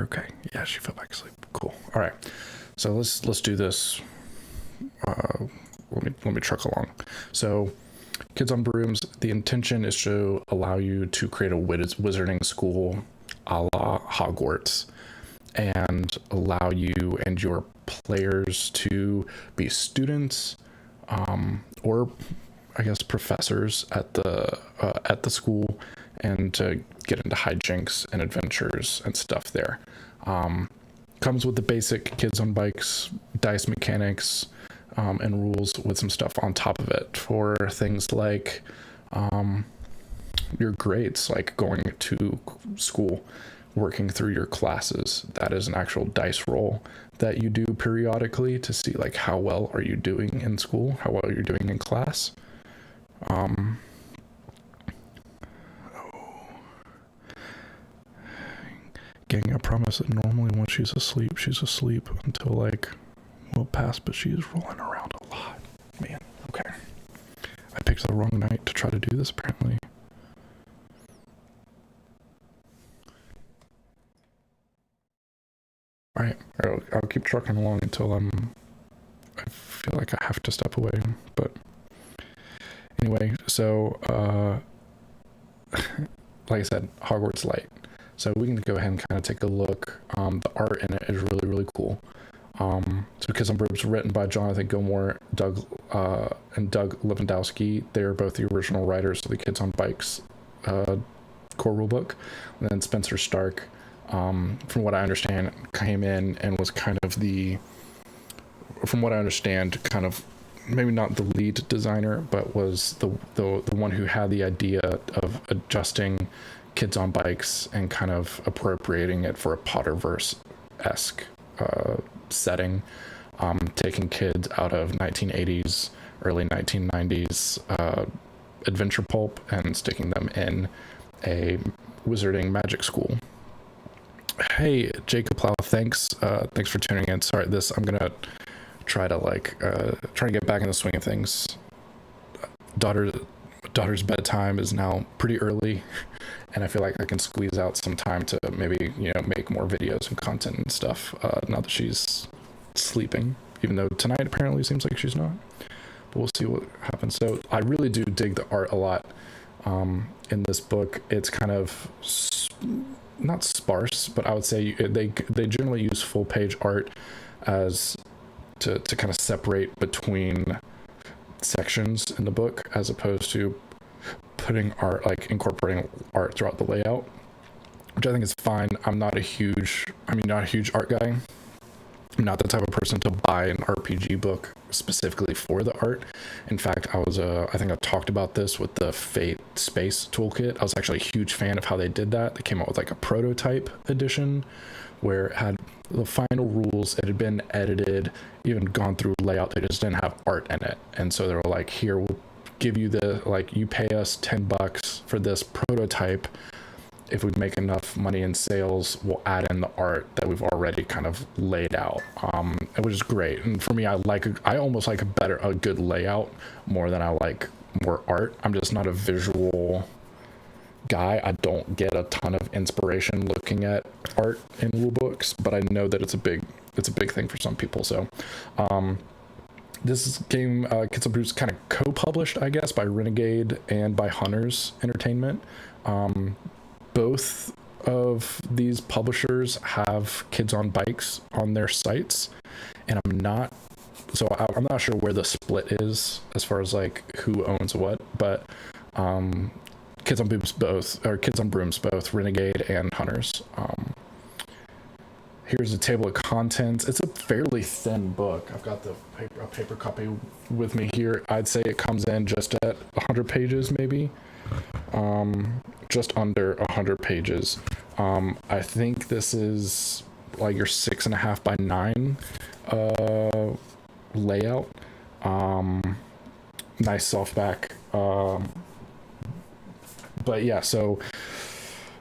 okay? Yeah, she fell back asleep. Cool. All right. So let's do this. Let me truck along. So, Kids on Brooms, the intention is to allow you to create a wizarding school a la Hogwarts and allow you and your players to be students, or I guess professors at the school, and to get into hijinks and adventures and stuff there. Comes with the basic Kids on Bikes dice mechanics, and rules with some stuff on top of it for things like your grades, like going to school, working through your classes. That is an actual dice roll that you do periodically to see like how well are you doing in school, how well you're doing in class. Gang, I promise that normally when she's asleep until like well past, but she is rolling around a lot. Man, okay. I picked the wrong night to try to do this apparently. Alright, I'll keep trucking along until I feel like I have to step away, but anyway, so like I said, Hogwarts Light. So we can go ahead and kind of take a look. The art in it is really, really cool. So Kids on Brooms, written by Jonathan Gilmour, and Doug Lewandowski. They're both the original writers of the Kids on Bikes core rulebook. And then Spencer Stark, from what I understand, came in and was kind of from what I understand, kind of maybe not the lead designer, but was the one who had the idea of adjusting Kids on Bikes and kind of appropriating it for a Potterverse-esque setting, taking kids out of 1980s, early 1990s adventure pulp and sticking them in a wizarding magic school. Hey, Jacob Plow, thanks for tuning in. Sorry, I'm gonna try to get back in the swing of things. Daughter's bedtime is now pretty early, and I feel like I can squeeze out some time to maybe make more videos and content and stuff now that she's sleeping, even though tonight apparently seems like she's not, but we'll see what happens. So I really do dig the art a lot in this book. It's kind of not sparse, but I would say they generally use full page art as to kind of separate between sections in the book, as opposed to putting art, like incorporating art throughout the layout, which I think is fine. I'm not a huge art guy. I'm not the type of person to buy an RPG book specifically for the art. In fact, I think I talked about this with the Fate Space Toolkit. I was actually a huge fan of how they did that. They came out with like a prototype edition where it had the final rules. It had been edited, even gone through layout. They just didn't have art in it. And so they were like, here, we'll give you you pay us $10 for this prototype. If we make enough money in sales, we'll add in the art that we've already kind of laid out, which is great. And for me, I almost like a good layout more than I like more art. I'm just not a visual guy. I don't get a ton of inspiration looking at art in rule books, but I know that it's a big thing for some people. So this game, Kids on Brooms, kind of co-published, I guess, by Renegade and by Hunters Entertainment. Both of these publishers have Kids on Bikes on their sites, and I'm not sure where the split is as far as like who owns what, but Kids on Brooms both Renegade and Hunters. Here's a table of contents. It's a fairly thin book. I've got a paper copy with me here. I'd say it comes in just at 100 pages, maybe. Just under 100 pages. I think this is like your 6.5 by 9 layout. Nice softback. But yeah, so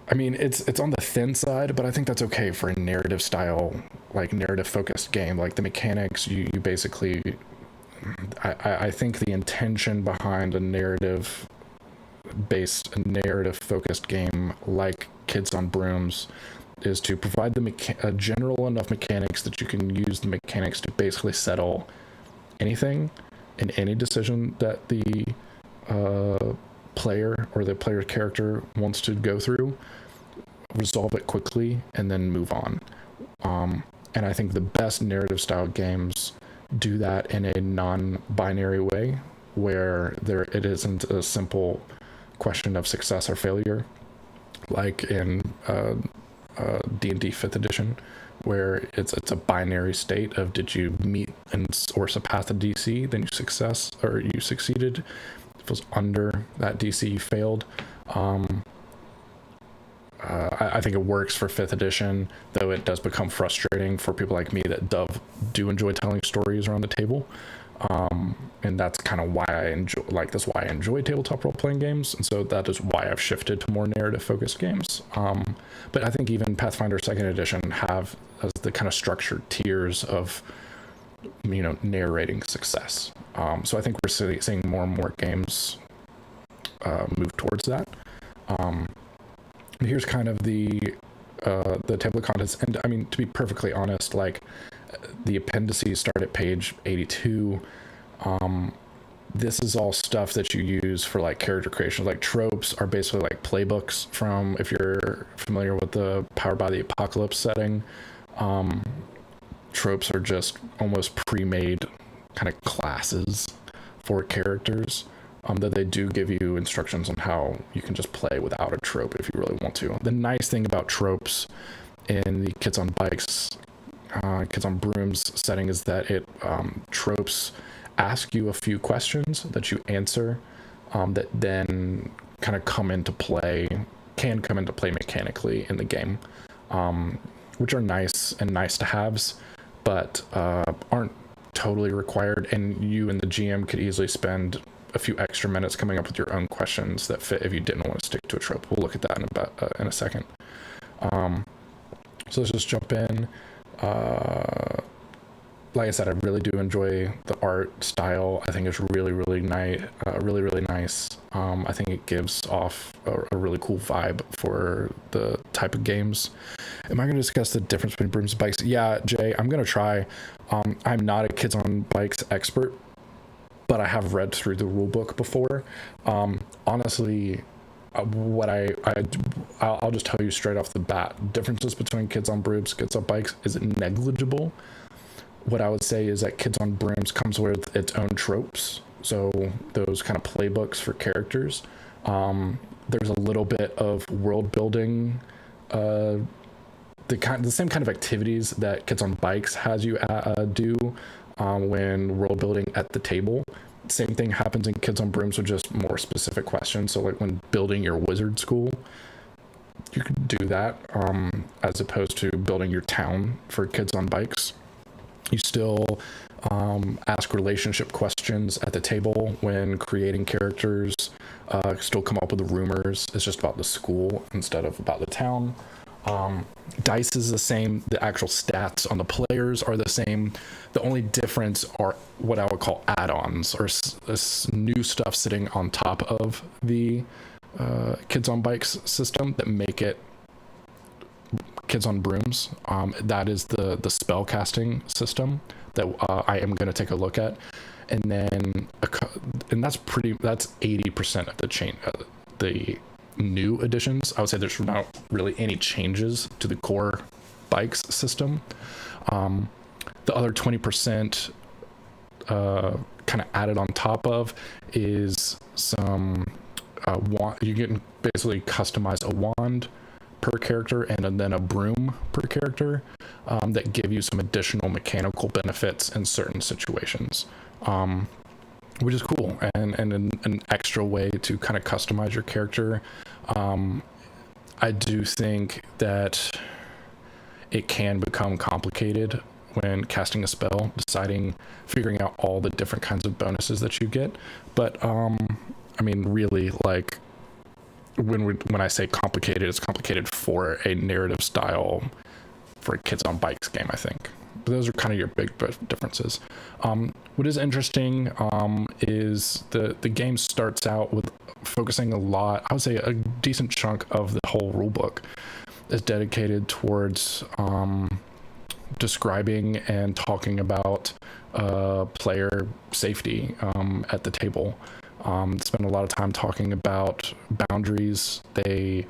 I mean, it's on the thin side, but I think that's okay for a narrative style, like narrative focused game. Like the mechanics, you basically, I think the intention behind a narrative focused game like Kids on Brooms is to provide the general enough mechanics that you can use the mechanics to basically settle anything and any decision that the player or the player character wants to go through, resolve it quickly, and then move on. And I think the best narrative style games do that in a non-binary way, where it isn't a simple question of success or failure, like in D&D 5th edition, where it's a binary state of, did you meet or surpass the DC, then you succeeded. If it was under that DC, you failed. I think it works for 5th edition, though it does become frustrating for people like me that do enjoy telling stories around the table. And that's kind of why I enjoy tabletop role-playing games, and so that is why I've shifted to more narrative-focused games. But I think even Pathfinder 2nd edition have the kind of structured tiers of, narrating success. So I think we're seeing more and more games move towards that. Here's kind of the table of contents, and I mean, to be perfectly honest, like, the appendices start at page 82. This is all stuff that you use for like character creation. Like, tropes are basically like playbooks from, if you're familiar with the Powered by the Apocalypse setting. Tropes are just almost pre-made kind of classes for characters. That they do give you instructions on how you can just play without a trope if you really want to. The nice thing about tropes in the Kids on Bikes, Kids on Brooms setting is that tropes ask you a few questions that you answer, that then kind of can come into play mechanically in the game, which are nice to haves, but aren't totally required, and you and the GM could easily spend a few extra minutes coming up with your own questions that fit if you didn't want to stick to a trope. We'll look at that in a second. So let's just jump in. Like I said, I really do enjoy the art style. I think it's really nice. Really nice. I think it gives off a really cool vibe for the type of games. Am I going to discuss the difference between Brooms and Bikes? Yeah, Jay, I'm going to try. I'm not a Kids on Bikes expert, but I have read through the rulebook before. Honestly, what I'll just tell you straight off the bat, differences between Kids on Brooms, Kids on Bikes is negligible. What I would say is that Kids on Brooms comes with its own tropes, so those kind of playbooks for characters. There's a little bit of world building, the same kind of activities that Kids on Bikes has you do when world building at the table. Same thing happens in Kids on Brooms with just more specific questions. So like when building your wizard school, you could do that as opposed to building your town for Kids on Bikes. You still ask relationship questions at the table when creating characters, still come up with the rumors. It's just about the school instead of about the town. Dice is the same. The actual stats on the players are the same. The only difference are what I would call add-ons, or new stuff sitting on top of the Kids on Bikes system that make it Kids on Brooms. That is the spell casting system that I am going to take a look at, and then that's 80% of the chain. The new additions, I would say there's not really any changes to the core Bikes system. The other 20% kind of added on top of is some you can basically customize a wand per character and then a broom per character that give you some additional mechanical benefits in certain situations, which is cool, and an extra way to kind of customize your character. I do think that it can become complicated when casting a spell, figuring out all the different kinds of bonuses that you get. But I mean, really, like, when I say complicated, it's complicated for a narrative style for a Kids on Bikes game, I think. But those are kind of your big differences. What is interesting is the game starts out with focusing a lot, I would say a decent chunk of the whole rulebook is dedicated towards describing and talking about player safety at the table. Spend a lot of time talking about boundaries. They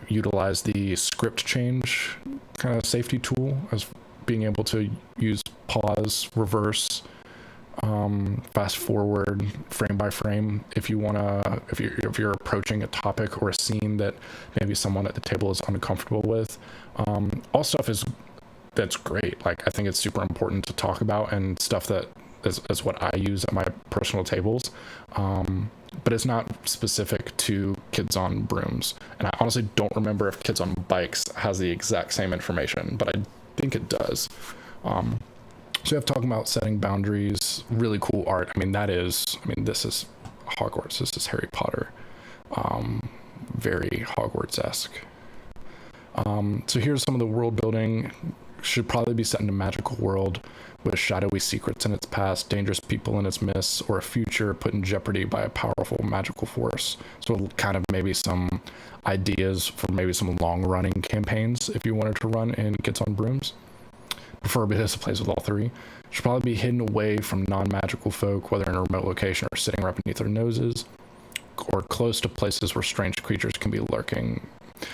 utilize the script change kind of safety tool as being able to use pause, reverse, fast forward, frame by frame if you want to, if you're approaching a topic or a scene that maybe someone at the table is uncomfortable with. All stuff that's great. Like, I think it's super important to talk about, and stuff that is what I use at my personal tables. But it's not specific to Kids on Brooms. And I honestly don't remember if Kids on Bikes has the exact same information, but I think it does. So you have talking about setting boundaries, really cool art. This is Hogwarts. This is Harry Potter. Very Hogwarts-esque. So here's some of the world building. Should probably be set in a magical world with shadowy secrets in its past, dangerous people in its midst, or a future put in jeopardy by a powerful magical force. So kind of maybe some ideas for maybe some long-running campaigns if you wanted to run in Kids on Brooms. Preferably this plays with all three. Should probably be hidden away from non-magical folk, whether in a remote location or sitting right beneath their noses, or close to places where strange creatures can be lurking.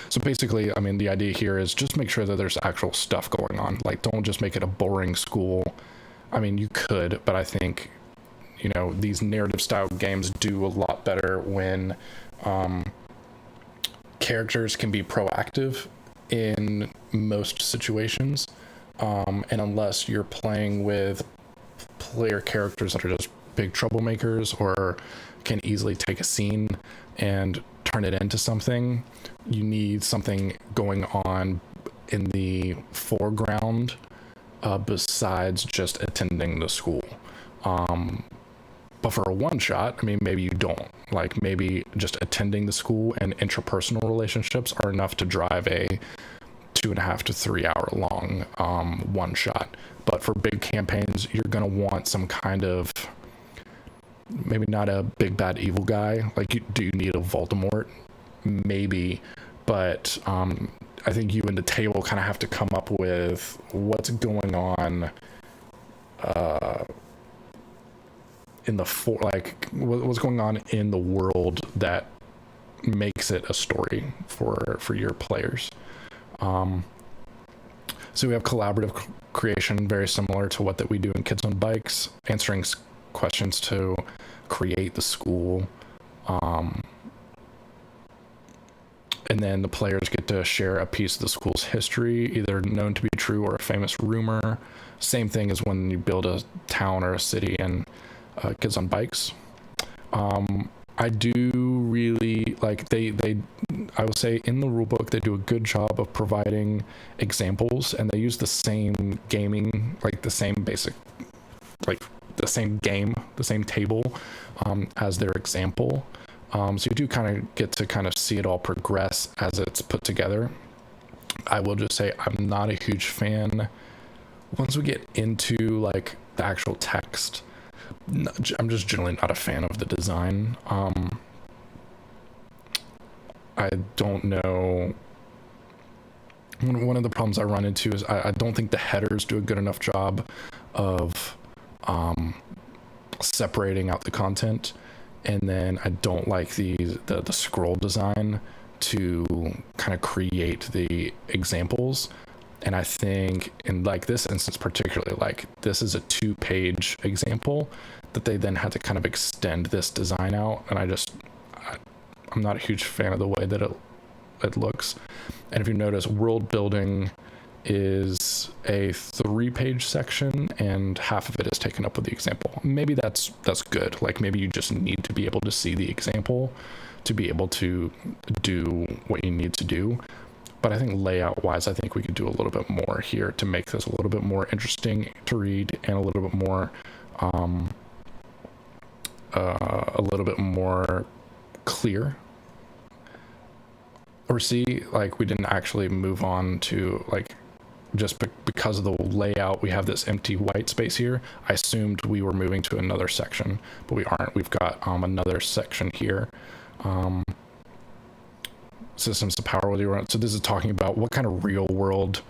So basically, the idea here is just make sure that there's actual stuff going on. Like, don't just make it a boring school. You could, but I think, these narrative style games do a lot better when characters can be proactive in most situations. And unless you're playing with player characters that are just big troublemakers or can easily take a scene and turn it into something, you need something going on in the foreground besides just attending the school. But for a one shot, maybe you don't. Like, maybe just attending the school and intrapersonal relationships are enough to drive a 2.5 to 3 hour long one shot. But for big campaigns, you're gonna want some kind of, maybe not a big bad evil guy. Like, do you need a Voldemort? Maybe, but I think you and the table kind of have to come up with what's going on what's going on in the world that makes it a story for your players. So we have collaborative creation, very similar to what that we do in Kids on Bikes, answering questions to create the school. And then the players get to share a piece of the school's history, either known to be true or a famous rumor. Same thing as when you build a town or a city in Kids on Bikes. I do really like I would say in the rulebook they do a good job of providing examples, and they use the same gaming, like the same basic, like the same game, the same table as their example. So you do kind of get to kind of see it all progress as it's put together. I will just say I'm not a huge fan. Once we get into like the actual text, I'm just generally not a fan of the design. I don't know. One of the problems I run into is I don't think the headers do a good enough job of separating out the content. And then I don't like the scroll design to kind of create the examples. And I think in like this instance particularly, like this is a 2-page example that they then had to kind of extend this design out. And I'm not a huge fan of the way that it looks. And if you notice, world building is a 3-page section and half of it is taken up with the example. Maybe that's good. Like maybe you just need to be able to see the example to be able to do what you need to do. But I think layout wise, I think we could do a little bit more here to make this a little bit more interesting to read and a little bit more clear. Or see, like we didn't actually move on to like, just because of the layout, we have this empty white space here. I assumed we were moving to another section, but we aren't. We've got another section here. systems of power, whether you want. So this is talking about what kind of real world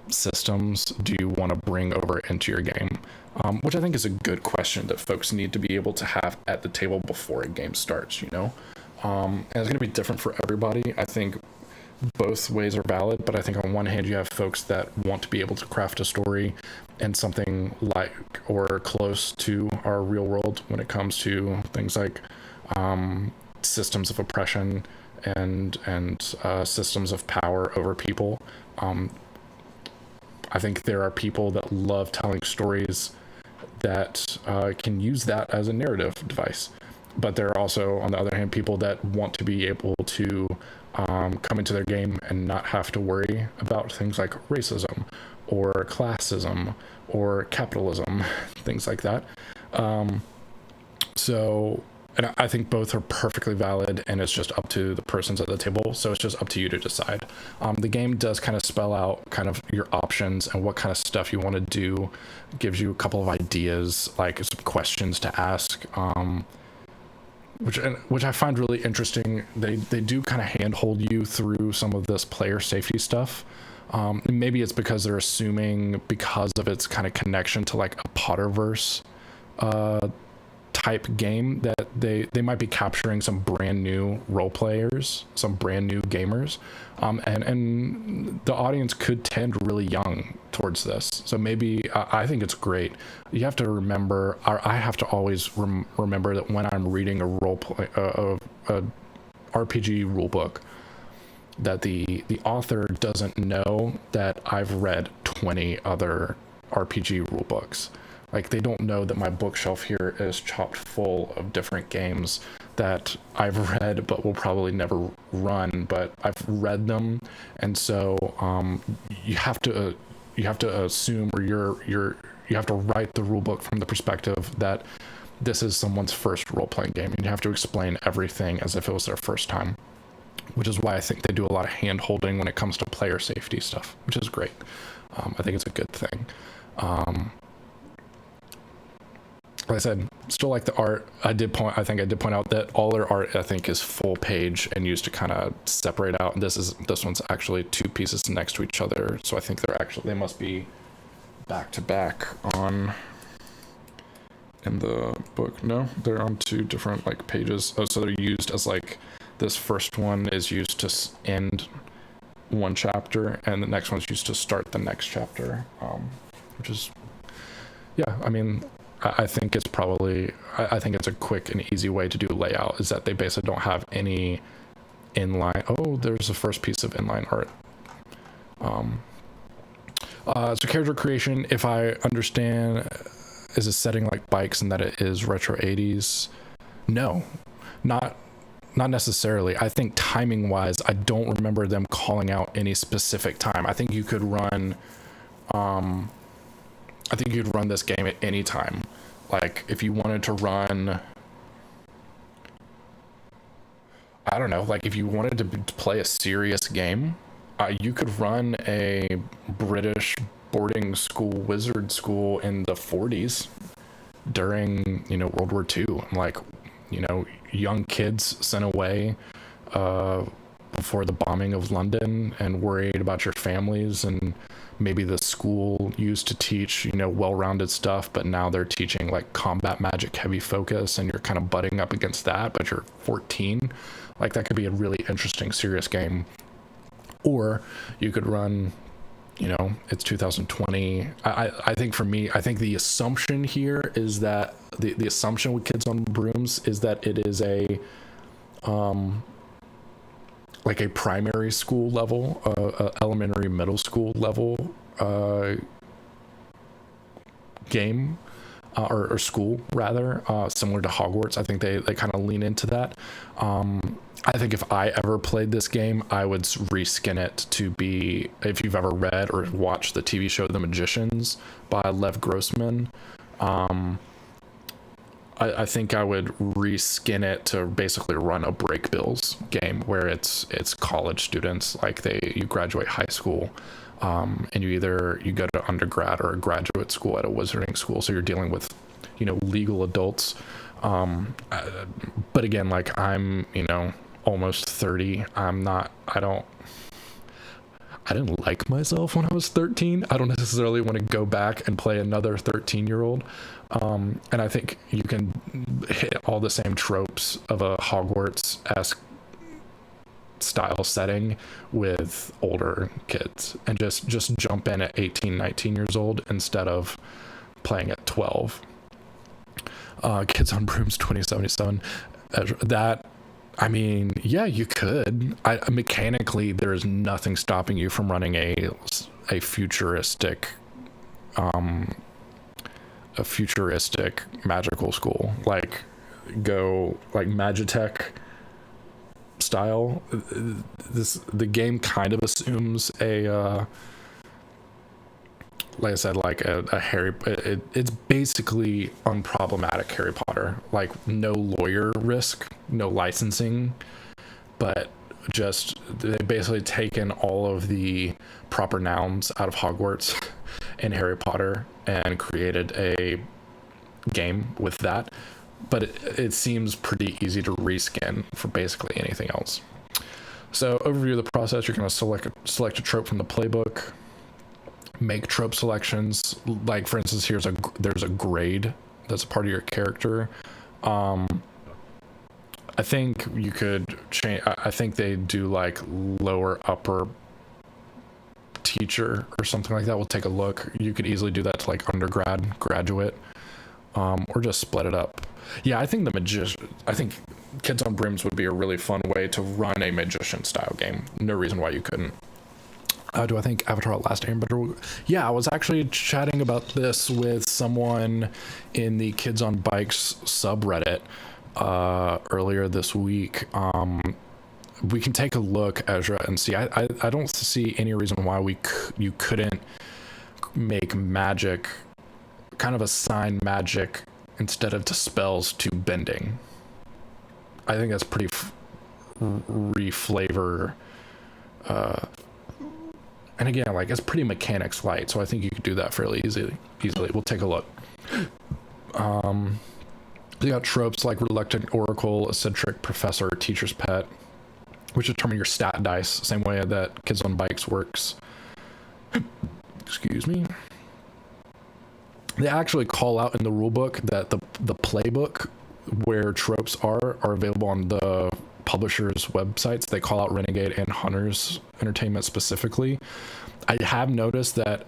systems do you want to bring over into your game, which I think is a good question that folks need to be able to have at the table before a game starts, you know. And it's going to be different for everybody. I think both ways are valid, but I think on one hand you have folks that want to be able to craft a story and something like or close to our real world when it comes to things like systems of oppression and systems of power over people. I think there are people that love telling stories that can use that as a narrative device. But there are also, on the other hand, people that want to be able to come into their game and not have to worry about things like racism or classism or capitalism, things like that. And I think both are perfectly valid, and it's just up to the persons at the table. So it's just up to you to decide. The game does kind of spell out kind of your options and what kind of stuff you want to do. Gives you a couple of ideas, like some questions to ask, which I find really interesting. They do kind of handhold you through some of this player safety stuff. Maybe it's because they're assuming, because of its kind of connection to like a Potterverse type game, that they might be capturing some brand new role players, some brand new gamers, and the audience could tend really young towards this. So maybe I think it's great. You have to remember, I have to always remember that when I'm reading a role play, a RPG rulebook, that the author doesn't know that I've read 20 other RPG rulebooks. Like, they don't know that my bookshelf here is chopped full of different games that I've read but will probably never run, but I've read them. And so you have to assume, or you have to write the rulebook from the perspective that this is someone's first role-playing game, and you have to explain everything as if it was their first time, which is why I think they do a lot of hand-holding when it comes to player safety stuff, which is great. I think it's a good thing. Like I said, still like the art. I think I did point out that all their art, I think, is full page and used to kind of separate out. And this one's actually two pieces next to each other. So I think they must be back to back in the book. No, they're on two different like pages. Oh, so they're used as like, this first one is used to end one chapter, and the next one's used to start the next chapter. Which is, yeah, I mean, I think it's a quick and easy way to do layout, is that they basically don't have any inline. Oh, there's the first piece of inline art. So character creation, if I understand, is a setting like bikes and that it is retro 80s? No, not necessarily. I think timing wise, I don't remember them calling out any specific time. I think you could run this game at any time. Like, if you wanted to run, I don't know, like if you wanted to play a serious game, you could run a British boarding school, wizard school in the 40s during, World War II. Like, young kids sent away before the bombing of London and worried about your families, and maybe the school used to teach, well-rounded stuff, but now they're teaching like combat magic heavy focus, and you're kind of butting up against that, but you're 14. Like, that could be a really interesting, serious game. Or you could run, it's 2020. I think for me, I think the assumption here is that the assumption with Kids on Brooms is that it is a like a primary school level, elementary, middle school level game, or school rather, similar to Hogwarts. I think they kind of lean into that. I think if I ever played this game, I would reskin it to be, if you've ever read or watched the TV show The Magicians by Lev Grossman, I think I would reskin it to basically run a Break Bills game, where it's college students, like you graduate high school, and you go to undergrad or a graduate school at a wizarding school, so you're dealing with legal adults, but again, like, I'm almost 30. I didn't like myself when I was 13. I don't necessarily want to go back and play another 13-year-old. And I think you can hit all the same tropes of a Hogwarts-esque style setting with older kids, and just jump in at 18, 19 years old instead of playing at 12. Kids on Brooms 2077. That, I mean, yeah, you could. Mechanically, there is nothing stopping you from running a futuristic, magical school, like Magitech style. The game kind of assumes like I said, like a Harry. It's basically unproblematic Harry Potter. Like no lawyer risk, no licensing, but just they basically taken all of the proper nouns out of Hogwarts in Harry Potter and created a game with that. But it seems pretty easy to reskin for basically anything else. So overview of the process: you're going to select a trope from the playbook. Make trope selections, like for instance, there's a grade that's a part of your character. I think you could change. I think they do like lower upper teacher or something like that. We'll take a look. You could easily do that to like undergrad, graduate, or just split it up. Yeah, I think I think Kids on Brooms would be a really fun way to run a magician style game. No reason why you couldn't. Do I think Avatar: Last Airbender? Yeah, I was actually chatting about this with someone in the Kids on Bikes subreddit earlier this week. We can take a look, Ezra, and see. I don't see any reason why you couldn't make magic, kind of assign magic instead of to spells to bending. I think that's pretty reflavor. And again, like it's pretty mechanics light, so I think you could do that fairly easily. We'll take a look. You got tropes like reluctant oracle, eccentric professor, teacher's pet, which determine your stat dice, same way that Kids on Bikes works. Excuse me. They actually call out in the rulebook that the playbook where tropes are available on the publishers' websites. They call out Renegade and Hunters Entertainment specifically. I have noticed that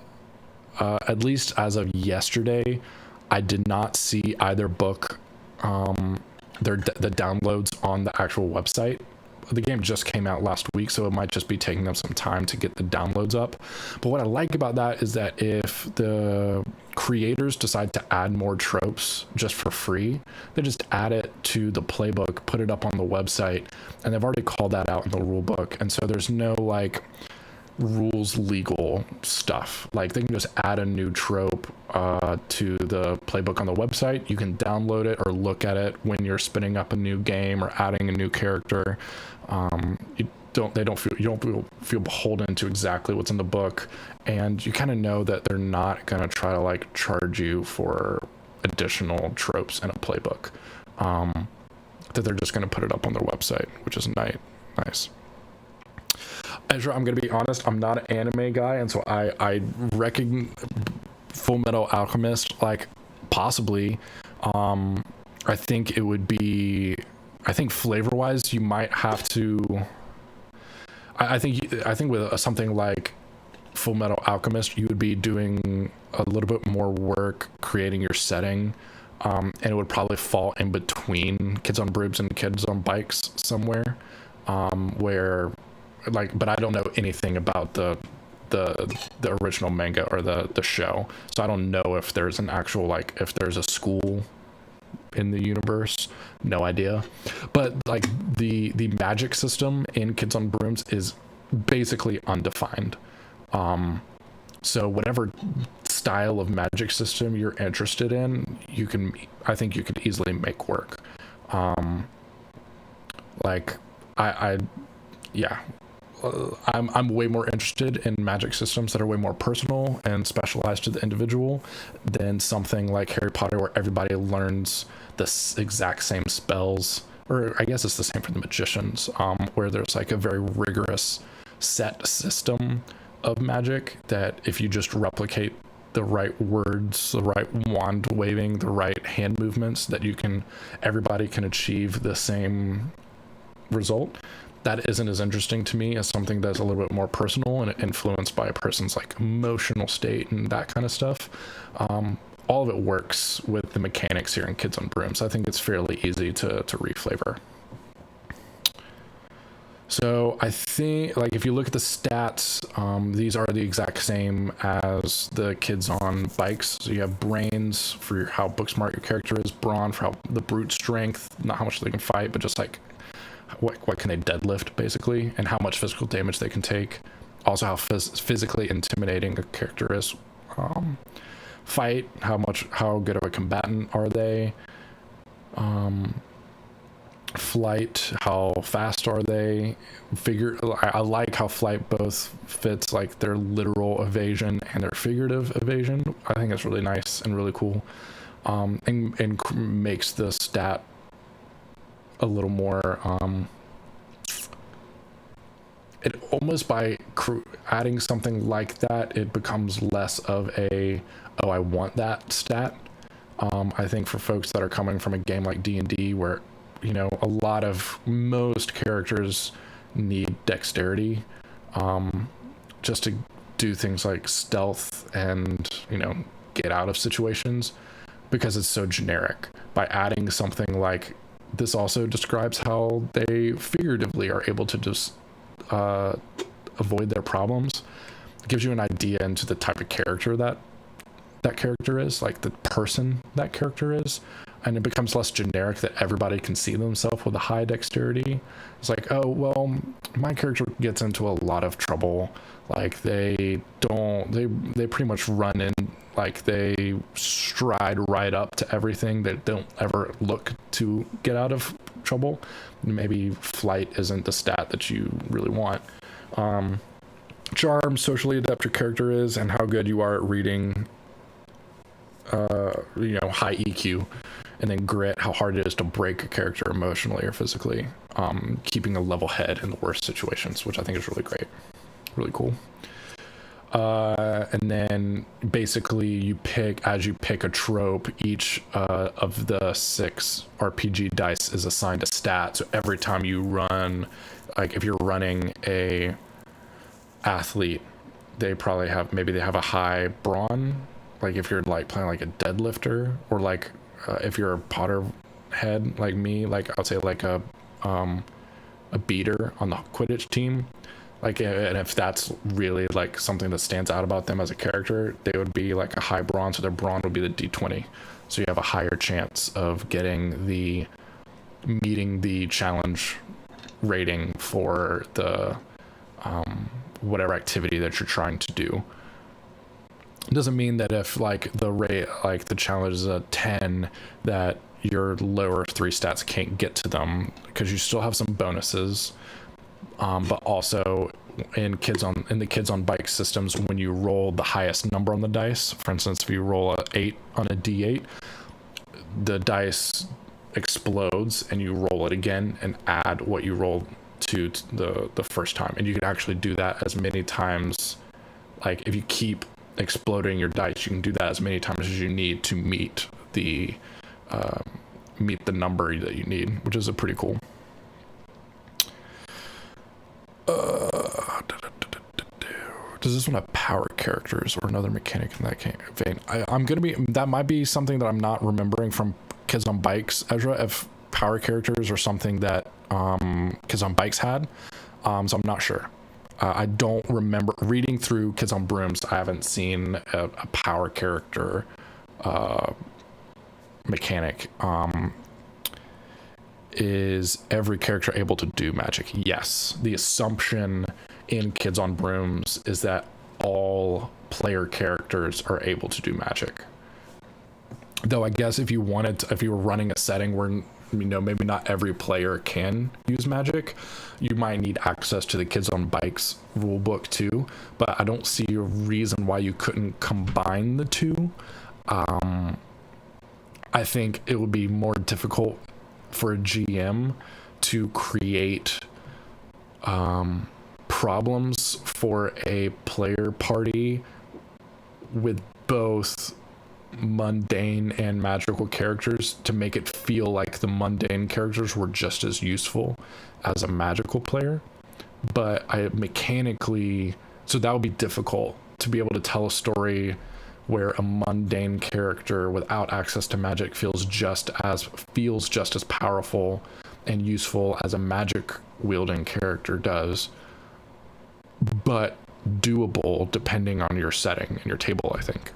at least as of yesterday, I did not see either book the downloads on the actual website. The game just came out last week, so it might just be taking them some time to get the downloads up. But what I like about that is that if the creators decide to add more tropes just for free, they just add it to the playbook, put it up on the website, and they've already called that out in the rule book. And so there's no like rules legal stuff. Like they can just add a new trope to the playbook on the website. You can download it or look at it when you're spinning up a new game or adding a new character. You don't feel beholden to exactly what's in the book, and you kind of know that they're not going to try to like charge you for additional tropes in a playbook, that they're just going to put it up on their website, which is nice. Ezra, I'm going to be honest, I'm not an anime guy, and so I reckon Full Metal Alchemist, like possibly. I think it would be, I think flavor wise you might have to, I think with something like Full Metal Alchemist, you would be doing a little bit more work creating your setting, and it would probably fall in between Kids on Brooms and Kids on Bikes somewhere, where like, but I don't know anything about the original manga or the show, so I don't know if there's an actual, like, if there's a school in the universe. No idea. But like the magic system in Kids on Brooms is basically undefined, so whatever style of magic system you're interested in, I think you could easily make work. Like I'm way more interested in magic systems that are way more personal and specialized to the individual than something like Harry Potter, where everybody learns the exact same spells or I guess it's the same for the magicians, where there's like a very rigorous set system of magic that if you just replicate the right words, the right wand waving, the right hand movements, that everybody can achieve the same result. That isn't as interesting to me as something that's a little bit more personal and influenced by a person's like emotional state and that kind of stuff. All of it works with the mechanics here in Kids on Brooms. I think it's fairly easy to reflavor. So I think, like, if you look at the stats, these are the exact same as the Kids on Bikes. So you have brains for how book smart your character is, brawn for the brute strength, not how much they can fight, but just like what can they deadlift basically, and how much physical damage they can take. Also how physically intimidating a character is. Fight, how good of a combatant are they. Flight, how fast are they. I like how flight both fits like their literal evasion and their figurative evasion. I think it's really nice and really cool, and makes the stat a little more it almost, by adding something like that, it becomes less of a, oh, I want that stat. I think for folks that are coming from a game like D&D where, you know, most characters need dexterity, just to do things like stealth and, you know, get out of situations, because it's so generic. By adding something like this also describes how they figuratively are able to just avoid their problems. It gives you an idea into the type of character that character is, like the person that character is, and it becomes less generic that everybody can see themselves with a high dexterity. It's like, oh, well, my character gets into a lot of trouble. Like they pretty much run in, like they stride right up to everything. They don't ever look to get out of trouble. Maybe flight isn't the stat that you really want. Charm, socially adept your character is, and how good you are at reading, high EQ. And then grit, how hard it is to break a character emotionally or physically. Keeping a level head in the worst situations, which I think is really great. Really cool. And then basically you pick a trope, each of the 6 RPG dice is assigned a stat. So every time you run, like if you're running a athlete, they probably have a high brawn. Like if you're like playing like a deadlifter, or like if you're a Potter head like me, like I would say like a beater on the Quidditch team. Like, and if that's really like something that stands out about them as a character, they would be like a high brawn, so their brawn would be the D20. So you have a higher chance of meeting the challenge rating for the whatever activity that you're trying to do. It doesn't mean that if like the challenge is a 10, that your lower 3 stats can't get to them, because you still have some bonuses. But also in the Kids on Bike systems, when you roll the highest number on the dice, for instance, if you roll a 8 on a D8, the dice explodes and you roll it again and add what you rolled to the first time. And you can actually do that as many times. Like if you keep exploding your dice, you can do that as many times as you need to meet the number that you need, which is pretty cool. Does this one have power characters or another mechanic in that vein? That might be something that I'm not remembering from Kids on Bikes, Ezra, if power characters or something that Kids on Bikes had. So I'm not sure. I don't remember reading through Kids on Brooms. I haven't seen a power character mechanic. Is every character able to do magic? Yes. The assumption in Kids on Brooms is that all player characters are able to do magic. Though I guess if you were running a setting where, maybe not every player can use magic, you might need access to the Kids on Bikes rulebook too. But I don't see a reason why you couldn't combine the two. I think it would be more difficult for a GM to create problems for a player party with both mundane and magical characters to make it feel like the mundane characters were just as useful as a magical player. But so that would be difficult to be able to tell a story where a mundane character without access to magic feels just as powerful and useful as a magic wielding character does, but doable depending on your setting and your table, I think.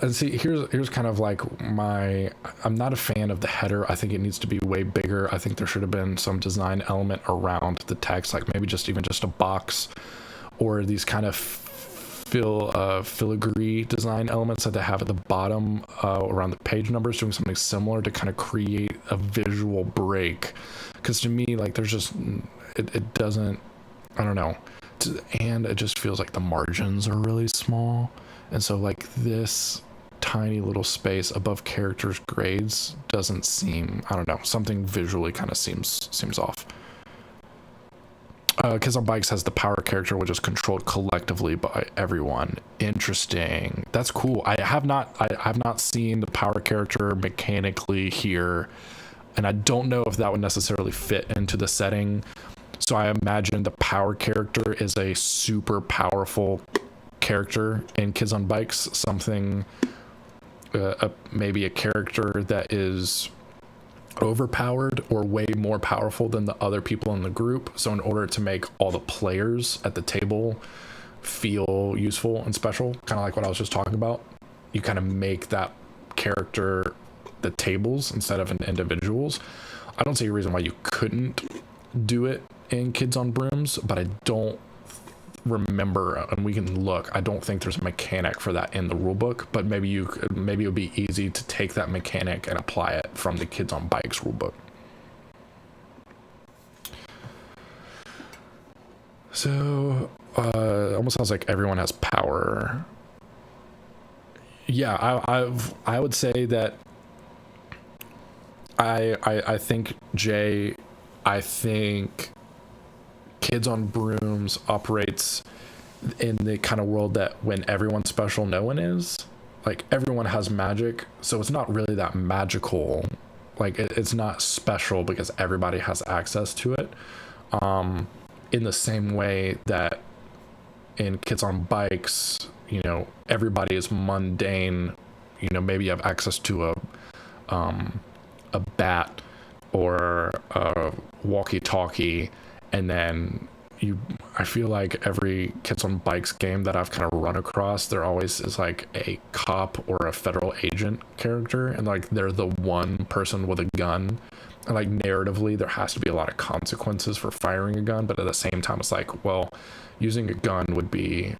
And see, here's kind of like I'm not a fan of the header. I think it needs to be way bigger. I think there should have been some design element around the text, like maybe just a box, or these kind of filigree design elements that they have at the bottom around the page numbers, doing something similar to kind of create a visual break. Because to me, like, there's just, it doesn't, I don't know. And it just feels like the margins are really small. And so like this tiny little space above characters' grades doesn't seem, I don't know, something visually kind of seems off. Kids on Bikes has the power character, which is controlled collectively by everyone. Interesting. That's cool. I have not seen the power character mechanically here, and I don't know if that would necessarily fit into the setting. So I imagine the power character is a super powerful character in Kids on Bikes, something maybe a character that is overpowered or way more powerful than the other people in the group. So in order to make all the players at the table feel useful and special, kind of like what I was just talking about, you kind of make that character the tables instead of an individuals. I don't see a reason why you couldn't do it in Kids on Brooms, but I don't remember, and we can look, I don't think there's a mechanic for that in the rulebook, but maybe it would be easy to take that mechanic and apply it from the Kids on Bikes rulebook. So it almost sounds like everyone has power. Yeah, I would say that I think Jay, I think Kids on Brooms operates in the kind of world that when everyone's special, no one is. Like, everyone has magic, so it's not really that magical. Like, it's not special because everybody has access to it. In the same way that in Kids on Bikes, you know, everybody is mundane. You know, maybe you have access to a bat or a walkie-talkie, and then I feel like every Kids on Bikes game that I've kind of run across, there always is like a cop or a federal agent character, and like they're the one person with a gun, and like narratively there has to be a lot of consequences for firing a gun, but at the same time it's like, well, using a gun would be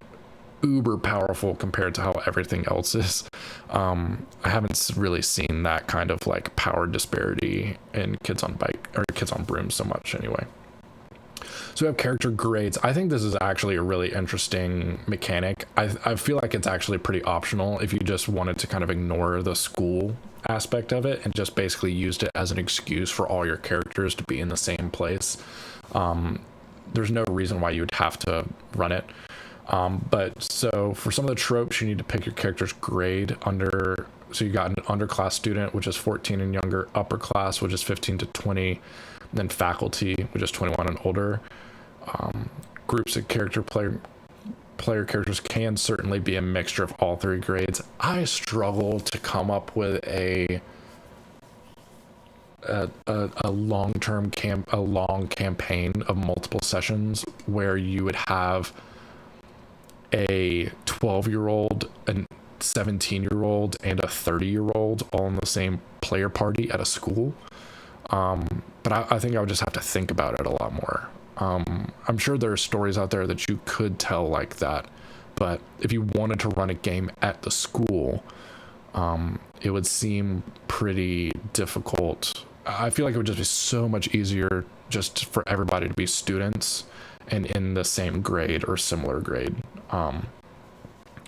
uber powerful compared to how everything else is. I haven't really seen that kind of like power disparity in Kids on Bike or Kids on Brooms so much anyway. So we have character grades. I think this is actually a really interesting mechanic. I feel like it's actually pretty optional if you just wanted to kind of ignore the school aspect of it and just basically used it as an excuse for all your characters to be in the same place. There's no reason why you would have to run it. But so for some of the tropes, you need to pick your character's grade under. So you got an underclass student, which is 14 and younger, upper class, which is 15 to 20, then faculty, which is 21 and older. Groups of player characters can certainly be a mixture of all three grades. I struggle to come up with a long campaign of multiple sessions where you would have a 12-year-old, a 17-year-old, and a 30-year-old all in the same player party at a school. But I think I would just have to think about it a lot more. I'm sure there are stories out there that you could tell like that, but if you wanted to run a game at the school, it would seem pretty difficult. I feel like it would just be so much easier just for everybody to be students and in the same grade or similar grade.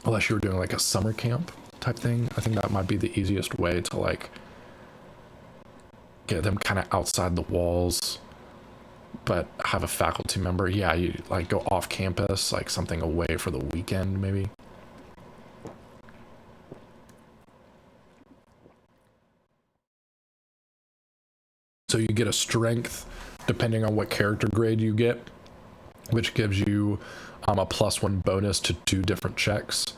Unless you were doing like a summer camp type thing. I think that might be the easiest way to like get them kind of outside the walls, but have a faculty member. Yeah, you like go off campus, like something away for the weekend, maybe. So you get a strength depending on what character grade you get, which gives you a +1 bonus to 2 different checks.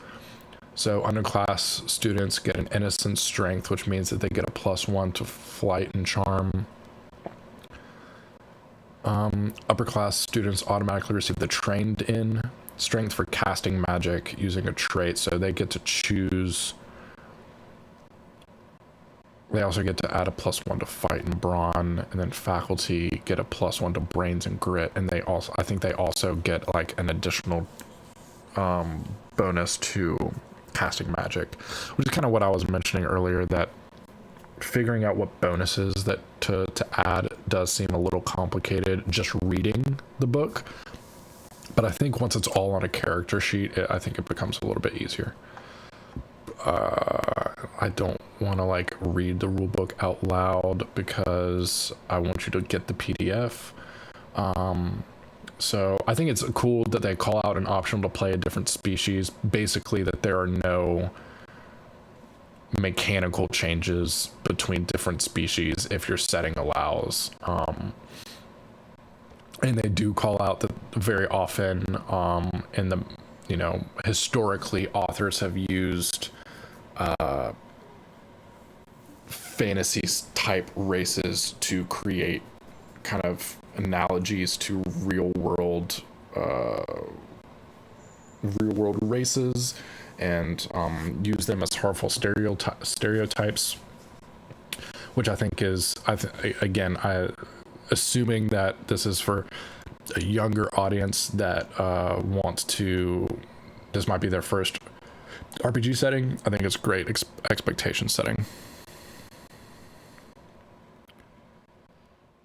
So underclass students get an innocent strength, which means that they get a +1 to flight and charm. Upperclass students automatically receive the trained in strength for casting magic using a trait, so they get to choose. They also get to add a +1 to fight and brawn, and then faculty get a +1 to brains and grit, and they also, I think they also get like an additional bonus to casting magic, which is kind of what I was mentioning earlier, that figuring out what bonuses that to add does seem a little complicated just reading the book, but I think once it's all on a character sheet, I think it becomes a little bit easier. I don't want to like read the rulebook out loud because I want you to get the PDF. So I think it's cool that they call out an option to play a different species, basically that there are no mechanical changes between different species if your setting allows. And they do call out that very often in the, you know, historically authors have used fantasy type races to create kind of analogies to real world races, and use them as harmful stereotypes, which I think is, again, assuming that this is for a younger audience that wants to, this might be their first RPG setting. I think it's great expectation setting.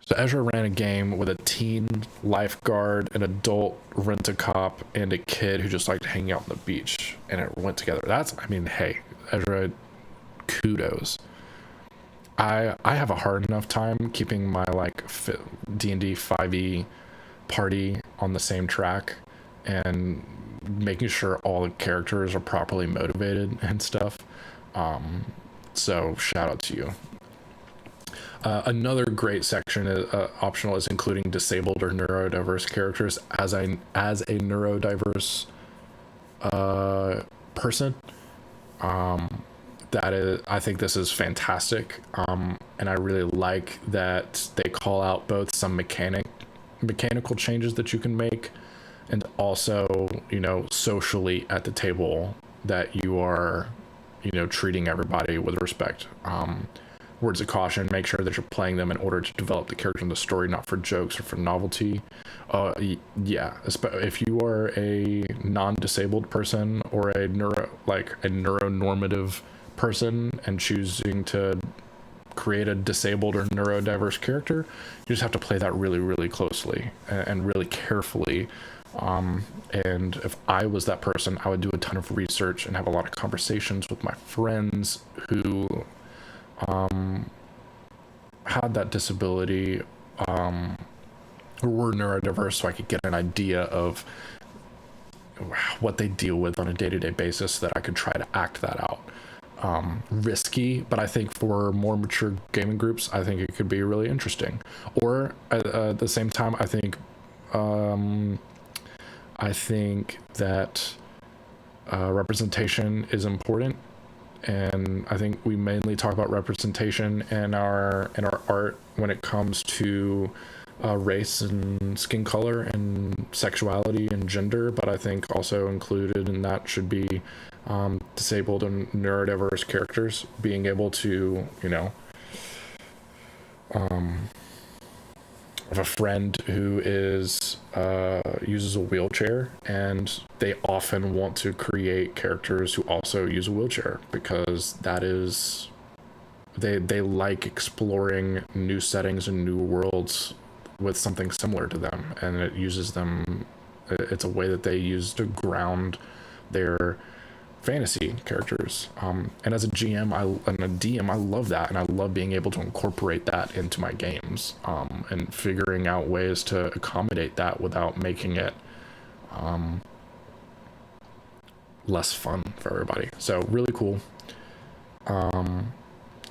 So Ezra ran a game with a teen lifeguard, an adult rent-a-cop, and a kid who just liked hanging out on the beach, and it went together. That's, I mean, hey, Ezra, kudos. I have a hard enough time keeping my like D&D 5e party on the same track and making sure all the characters are properly motivated and stuff. So shout out to you. Another great section optional is including disabled or neurodiverse characters. As a neurodiverse person, that is, I think this is fantastic, and I really like that they call out both some mechanical changes that you can make, and also, you know, socially at the table that you are, you know, treating everybody with respect. Words of caution: make sure that you're playing them in order to develop the character in the story, not for jokes or for novelty. Yeah, if you are a non-disabled person or a neuronormative person and choosing to create a disabled or neurodiverse character, you just have to play that really, really closely and really carefully. And if I was that person, I would do a ton of research and have a lot of conversations with my friends who had that disability or were neurodiverse, so I could get an idea of what they deal with on a day-to-day basis, so that I could try to act that out. Risky, but I think for more mature gaming groups, I think it could be really interesting. Or at the same time, I think that representation is important, and I think we mainly talk about representation in our art when it comes to race and skin color and sexuality and gender, but I think also included in that should be disabled and neurodiverse characters being able to, you know, have a friend who is uses a wheelchair, and they often want to create characters who also use a wheelchair because that is, they like exploring new settings and new worlds with something similar to them, and it uses them, it's a way that they use to ground their fantasy characters. And as a GM and a DM, I love that, and I love being able to incorporate that into my games, and figuring out ways to accommodate that without making it less fun for everybody. So really cool.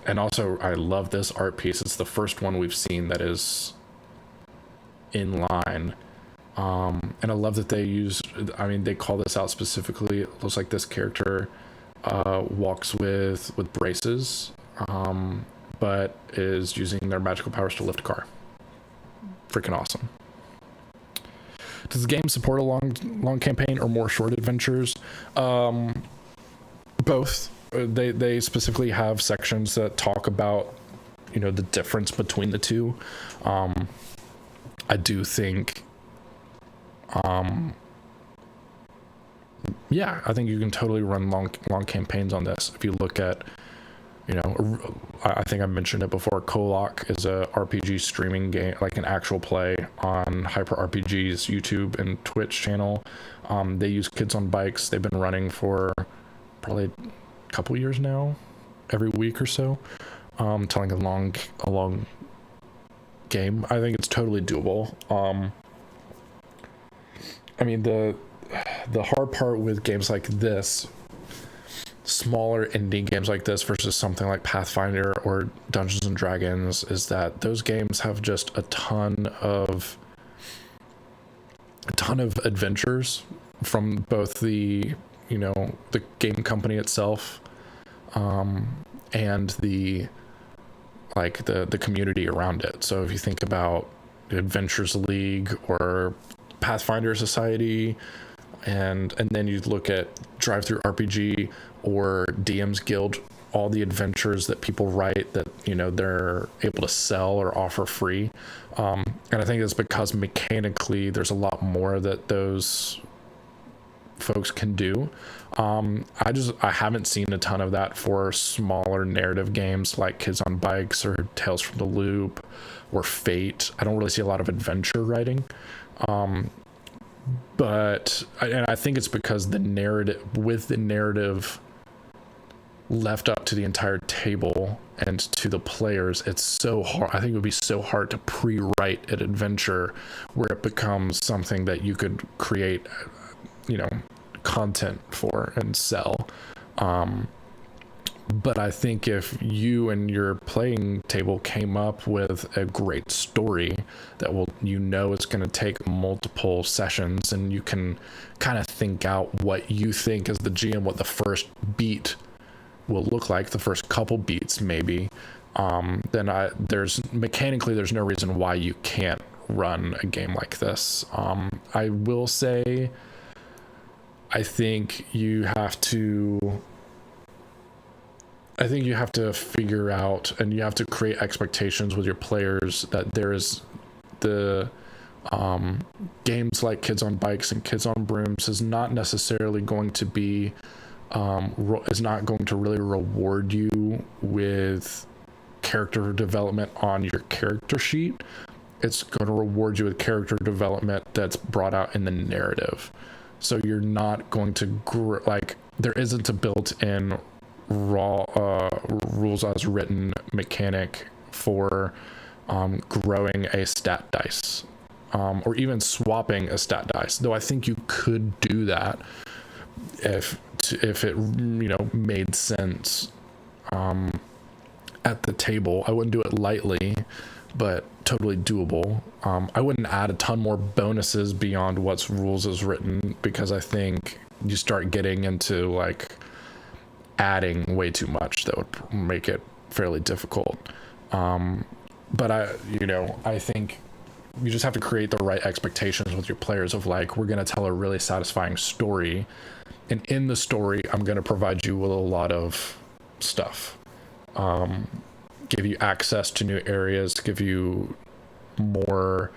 And also, I love this art piece. It's the first one we've seen that is in line. And I love that they call this out specifically. It looks like this character walks with braces, but is using their magical powers to lift a car. Freaking awesome. Does the game support a long campaign or more short adventures? Both. They specifically have sections that talk about, the difference between the two. I do think, I think you can totally run long campaigns on this. If you look at, I think I mentioned it before, Kolok is a RPG streaming game, like an actual play on Hyper RPG's YouTube and Twitch channel. They use kids on bikes. They've been running for probably couple years now, every week or so, telling a long game. I think it's totally doable. I mean, the hard part with games like this, smaller indie games like this versus something like Pathfinder or Dungeons and Dragons, is that those games have just a ton of adventures from both the game company itself, and the community around it. So if you think about Adventures League or Pathfinder Society, and then you look at Drive Through RPG or DM's Guild, all the adventures that people write that they're able to sell or offer free, and I think it's because mechanically there's a lot more that those folks can do. I haven't seen a ton of that for smaller narrative games like Kids on Bikes or Tales from the Loop or Fate. I don't really see a lot of adventure writing, but I think it's because the narrative left up to the entire table and to the players, it's so hard. I think it would be so hard to pre-write an adventure where it becomes something that you could create content for and sell. But I think if you and your playing table came up with a great story that it's going to take multiple sessions, and you can kind of think out what you think as the GM, what the first beat will look like, the first couple beats maybe, then there's no reason why you can't run a game like this. I will say, I think you have to figure out, and you have to create expectations with your players that there is the games like Kids on Bikes and Kids on Brooms is not necessarily going to be is not going to really reward you with character development on your character sheet. It's going to reward you with character development that's brought out in the narrative. So you're not going to there isn't a built-in raw rules as written mechanic for growing a stat dice, or even swapping a stat dice. Though I think you could do that if it made sense at the table. I wouldn't do it lightly, but totally doable. I wouldn't add a ton more bonuses beyond what's rules as written, because I think you start getting into adding way too much that would make it fairly difficult. But I think you just have to create the right expectations with your players of we're going to tell a really satisfying story, and in the story I'm going to provide you with a lot of stuff, give you access to new areas, give you more,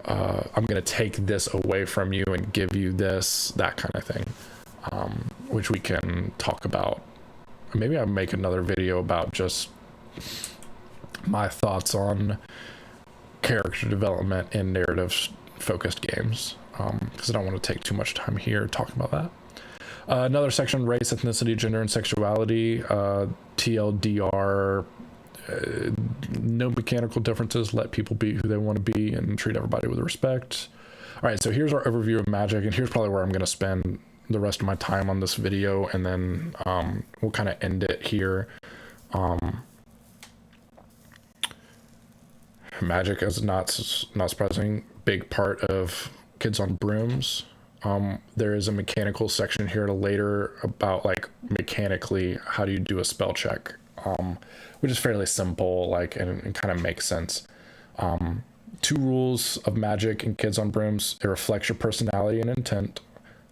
I'm going to take this away from you and give you this, that kind of thing, which we can talk about. Maybe I'll make another video about just my thoughts on character development in narrative focused games, because I don't want to take too much time here talking about that. Another section: race, ethnicity, gender, and sexuality. TLDR. No mechanical differences. Let people be who they want to be and treat everybody with respect. All right, so here's our overview of magic, and here's probably where I'm going to spend the rest of my time on this video, and then we'll kind of end it here. Magic is not surprising, big part of Kids on Brooms. There is a mechanical section here later about like mechanically how do you do a spell check, which is fairly simple, like and kind of makes sense. 2 rules of magic in Kids on Brooms: it reflects your personality and intent,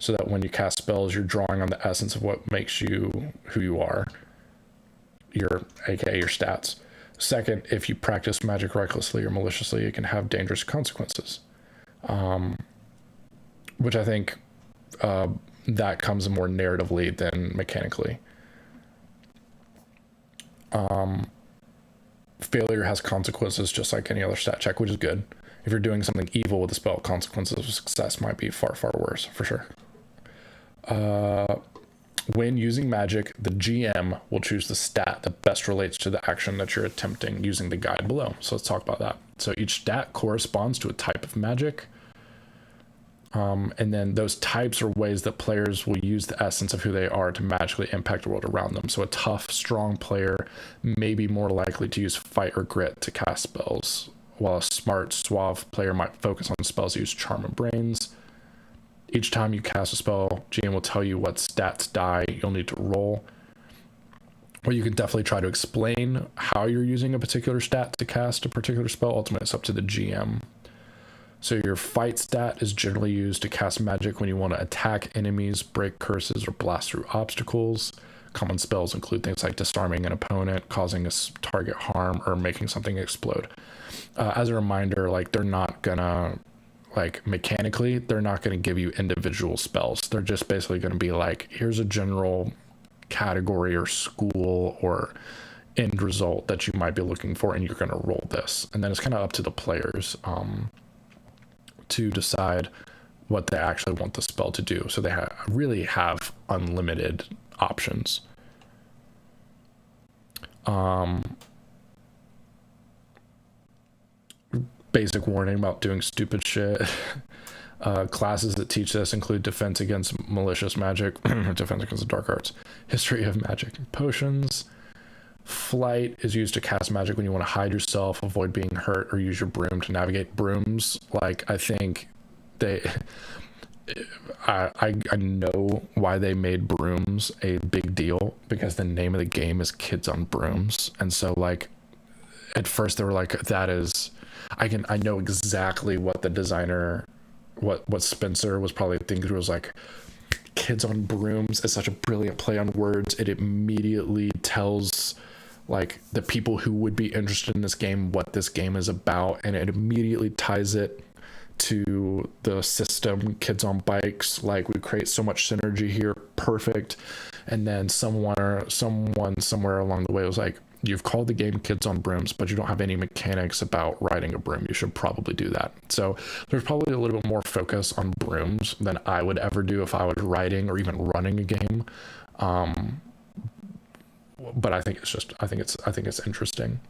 so that when you cast spells, you're drawing on the essence of what makes you who you are, aka your stats. Second, if you practice magic recklessly or maliciously, it can have dangerous consequences. Which I think that comes more narratively than mechanically. Failure has consequences just like any other stat check, which is good. If you're doing something evil with a spell, consequences of success might be far, far worse, for sure. When using magic, the GM will choose the stat that best relates to the action that you're attempting using the guide below. So let's talk about that. So each stat corresponds to a type of magic. And then those types are ways that players will use the essence of who they are to magically impact the world around them. So a tough, strong player may be more likely to use fight or grit to cast spells, while a smart, suave player might focus on spells that use charm and brains. Each time you cast a spell, GM will tell you what stats die you'll need to roll. Or you can definitely try to explain how you're using a particular stat to cast a particular spell. Ultimately, it's up to the GM. So your fight stat is generally used to cast magic when you want to attack enemies, break curses, or blast through obstacles. Common spells include things like disarming an opponent, causing a target harm, or making something explode. As a reminder, like they're not gonna, like mechanically, they're not gonna give you individual spells. They're just basically gonna be like, here's a general category or school or end result that you might be looking for, and you're gonna roll this. And then it's kind of up to the players to decide what they actually want the spell to do. So they really have unlimited options. Basic warning about doing stupid shit. Classes that teach this include defense against malicious magic, defense against the dark arts, history of magic, potions. Flight is used to cast magic when you want to hide yourself, avoid being hurt, or use your broom to navigate. Brooms, like I think I know why they made Brooms a big deal, because the name of the game is Kids on Brooms. And so like at first they were like, that is, I know exactly what the designer, what Spencer was probably thinking. It was like, Kids on Brooms is such a brilliant play on words. It immediately tells like the people who would be interested in this game what this game is about, and it immediately ties it to the system Kids on Bikes. Like, we create so much synergy here, perfect. And then someone somewhere along the way was like, you've called the game Kids on Brooms, but you don't have any mechanics about riding a broom. You should probably do that. So there's probably a little bit more focus on brooms than I would ever do if I was writing or even running a game. But I think it's interesting.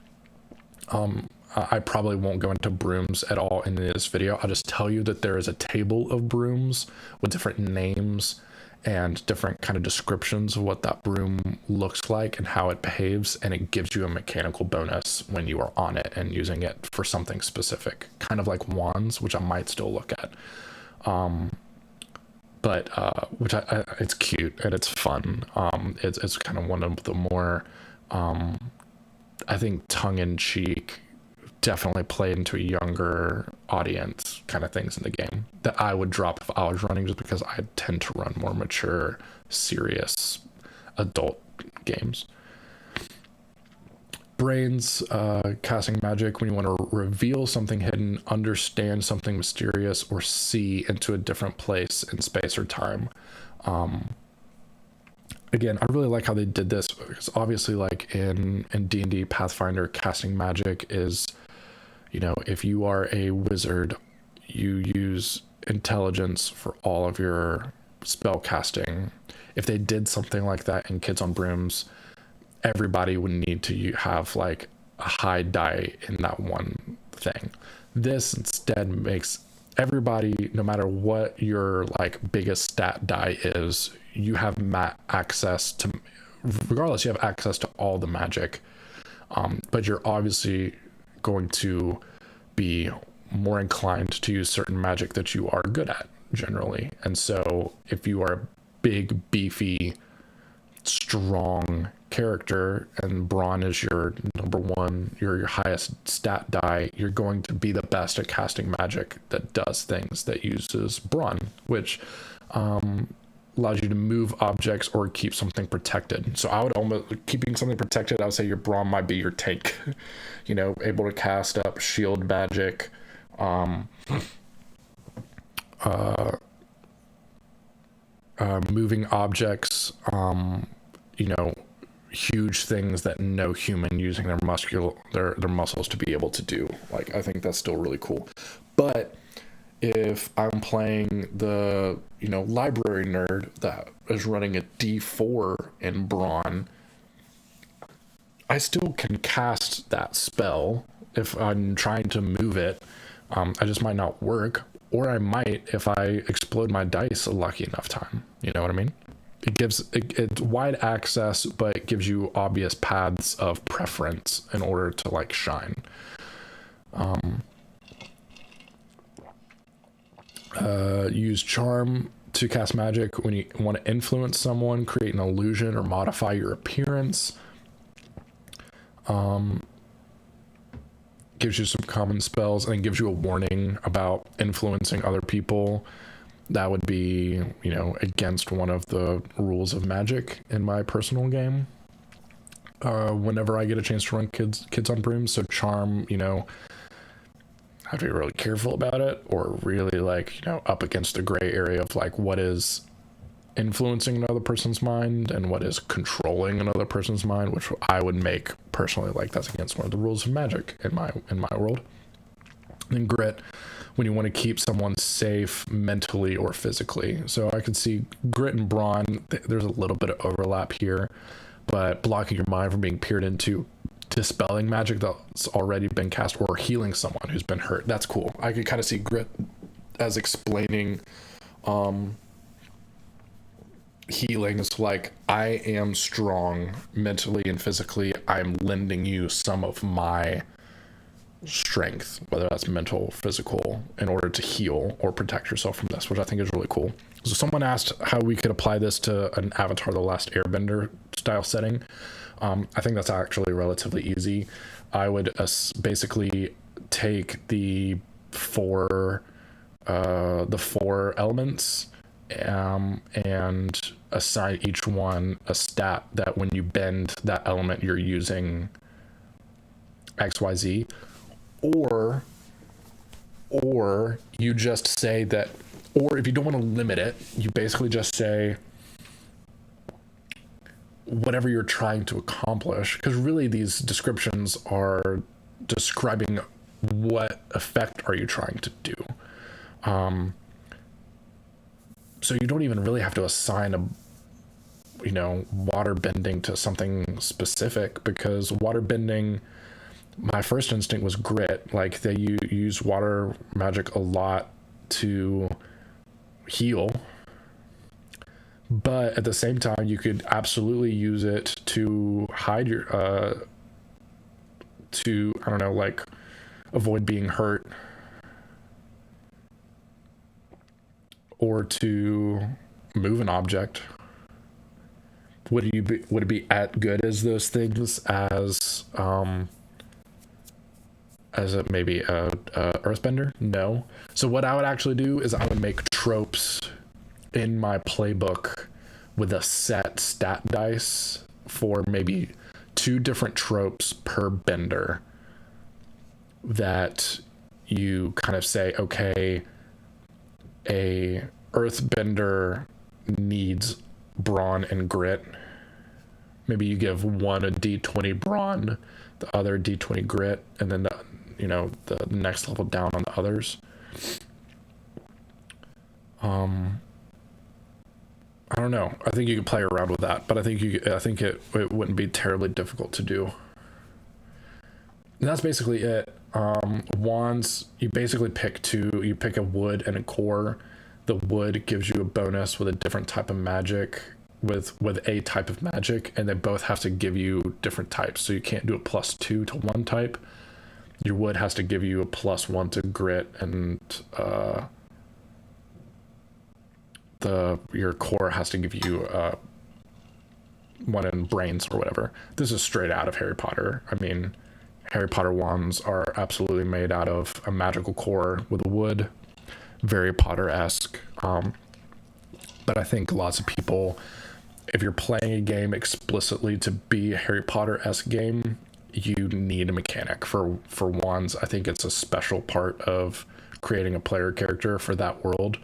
I probably won't go into brooms at all in this video. I'll just tell you that there is a table of brooms with different names and different kind of descriptions of what that broom looks like and how it behaves, and it gives you a mechanical bonus when you are on it and using it for something specific, kind of like wands, which I might still look at. Which it's cute and it's fun. It's kind of one of the more I think tongue-in-cheek, definitely played into a younger audience kind of things in the game that I would drop if I was running, just because I tend to run more mature, serious adult games. Brains, casting magic when you want to reveal something hidden, understand something mysterious, or see into a different place in space or time. Again, I really like how they did this, because obviously like in D&D Pathfinder, casting magic is, you know, if you are a wizard, you use intelligence for all of your spell casting, if they did something like that in Kids on Brooms, everybody would need to have like a high die in that one thing. This instead makes everybody, no matter what your like biggest stat die is, you have access to, regardless, you have access to all the magic. But you're obviously going to be more inclined to use certain magic that you are good at generally. And so if you are a big, beefy, strong character and brawn is your number one, your highest stat die, you're going to be the best at casting magic that does things that uses brawn, which allows you to move objects or keep something protected. So I would almost, keeping something protected, I would say your brawn might be your tank. You know, able to cast up shield magic, moving objects, you know, huge things that no human using their muscles to be able to do. Like, I think that's still really cool. But if I'm playing the, you know, library nerd that is running a D4 in brawn, I still can cast that spell if I'm trying to move it. I just might not work, or I might if I explode my dice a lucky enough time. You know what I mean? It gives it's wide access, but it gives you obvious paths of preference in order to like shine. Use charm to cast magic when you want to influence someone, create an illusion, or modify your appearance. Gives you some common spells and gives you a warning about influencing other people. That would be, you know, against one of the rules of magic in my personal game. Whenever I get a chance to run kids on Brooms, so charm, you know, I have to be really careful about it, or really like, you know, up against the gray area of like what is influencing another person's mind and what is controlling another person's mind, which I would make personally like that's against one of the rules of magic in my world. And grit, when you want to keep someone safe mentally or physically. So I could see grit and brawn, there's a little bit of overlap here, but blocking your mind from being peered into, dispelling magic that's already been cast, or healing someone who's been hurt. That's cool. I could kind of see grit as explaining healing. Is like, I am strong mentally and physically. I'm lending you some of my strength, whether that's mental or physical, in order to heal or protect yourself from this, which I think is really cool. So someone asked how we could apply this to an Avatar The Last Airbender style setting. I think that's actually relatively easy. I would basically take the four elements and assign each one a stat that when you bend that element, you're using XYZ, or you just say that, or if you don't want to limit it, you basically just say whatever you're trying to accomplish, because really these descriptions are describing what effect are you trying to do. So you don't even really have to assign a, you know, water bending to something specific, because water bending, my first instinct was grit. Like, they use water magic a lot to heal, but at the same time you could absolutely use it to hide your to, I don't know, like avoid being hurt, or to move an object. Would it be as good as those things as maybe a earthbender? No. So what I would actually do is I would make tropes in my playbook with a set stat dice for maybe 2 different tropes per bender, that you kind of say, okay, a earthbender needs brawn and grit. Maybe you give one a d20 brawn, the other d20 grit, and then the next level down on the others. I don't know. I think you could play around with that, but I think it wouldn't be terribly difficult to do. And that's basically it. Wands, you basically pick two. You pick a wood and a core. The wood gives you a bonus with a different type of magic, with a type of magic, and they both have to give you different types. So you can't do a +2 to one type. Your wood has to give you a +1 to grit, and your core has to give you one in brains or whatever. This is straight out of Harry Potter. I mean, Harry Potter wands are absolutely made out of a magical core with a wood, very Potter-esque. But I think lots of people, if you're playing a game explicitly to be a Harry Potter-esque game, you need a mechanic for wands. I think it's a special part of creating a player character for that world.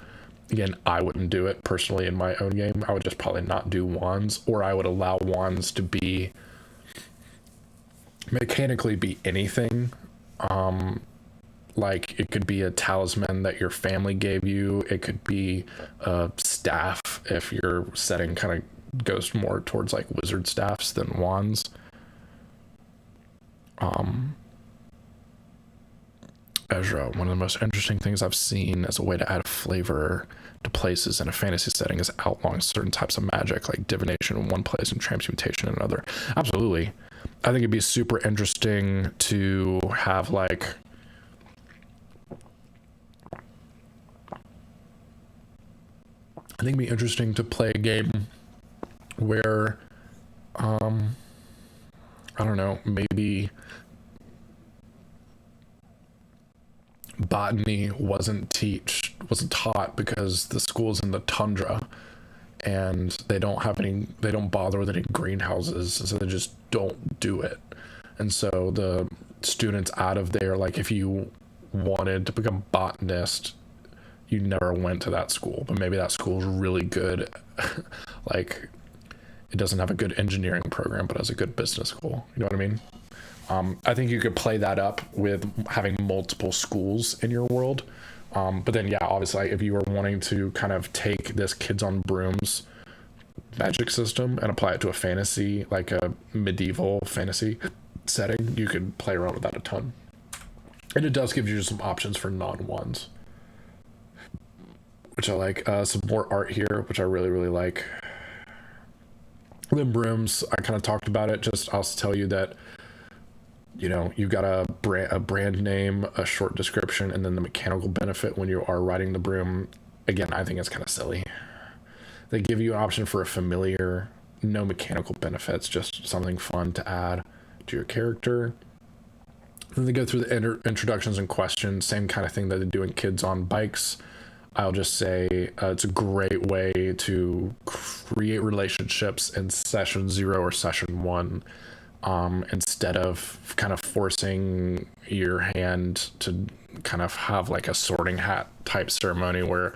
Again, I wouldn't do it personally in my own game. I would just probably not do wands, or I would allow wands to be mechanically be anything. Like it could be a talisman that your family gave you. It could be a staff if your setting kind of goes more towards like wizard staffs than wands. Ezra, one of the most interesting things I've seen as a way to add a flavor to places in a fantasy setting is outlawing certain types of magic, like divination in one place and transmutation in another. Absolutely. I think it'd be super interesting to have like I think it'd be interesting to play a game where I don't know, maybe botany wasn't taught because the school's in the tundra and they don't bother with any greenhouses, so they just don't do it. And so the students out of there, like if you wanted to become botanist, you never went to that school, but maybe that school is really good. Like it doesn't have a good engineering program, but has a good business school. You know what I mean? I think you could play that up with having multiple schools in your world. But then, yeah, obviously, if you were wanting to kind of take this Kids on Brooms magic system and apply it to a fantasy, like a medieval fantasy setting, you could play around with that a ton. And it does give you some options for non-ones, which I like. Some more art here, which I really, really like. Then Brooms, I kind of talked about it. Just I'll tell you that, you know, you've got a brand name, a short description, and then the mechanical benefit when you are riding the broom. Again, I think it's kind of silly. They give you an option for a familiar, no mechanical benefits, just something fun to add to your character. Then they go through the introductions and questions, same kind of thing that they do in Kids on Bikes. I'll just say it's a great way to create relationships in session 0 or session 1. Instead of kind of forcing your hand to kind of have like a sorting hat type ceremony where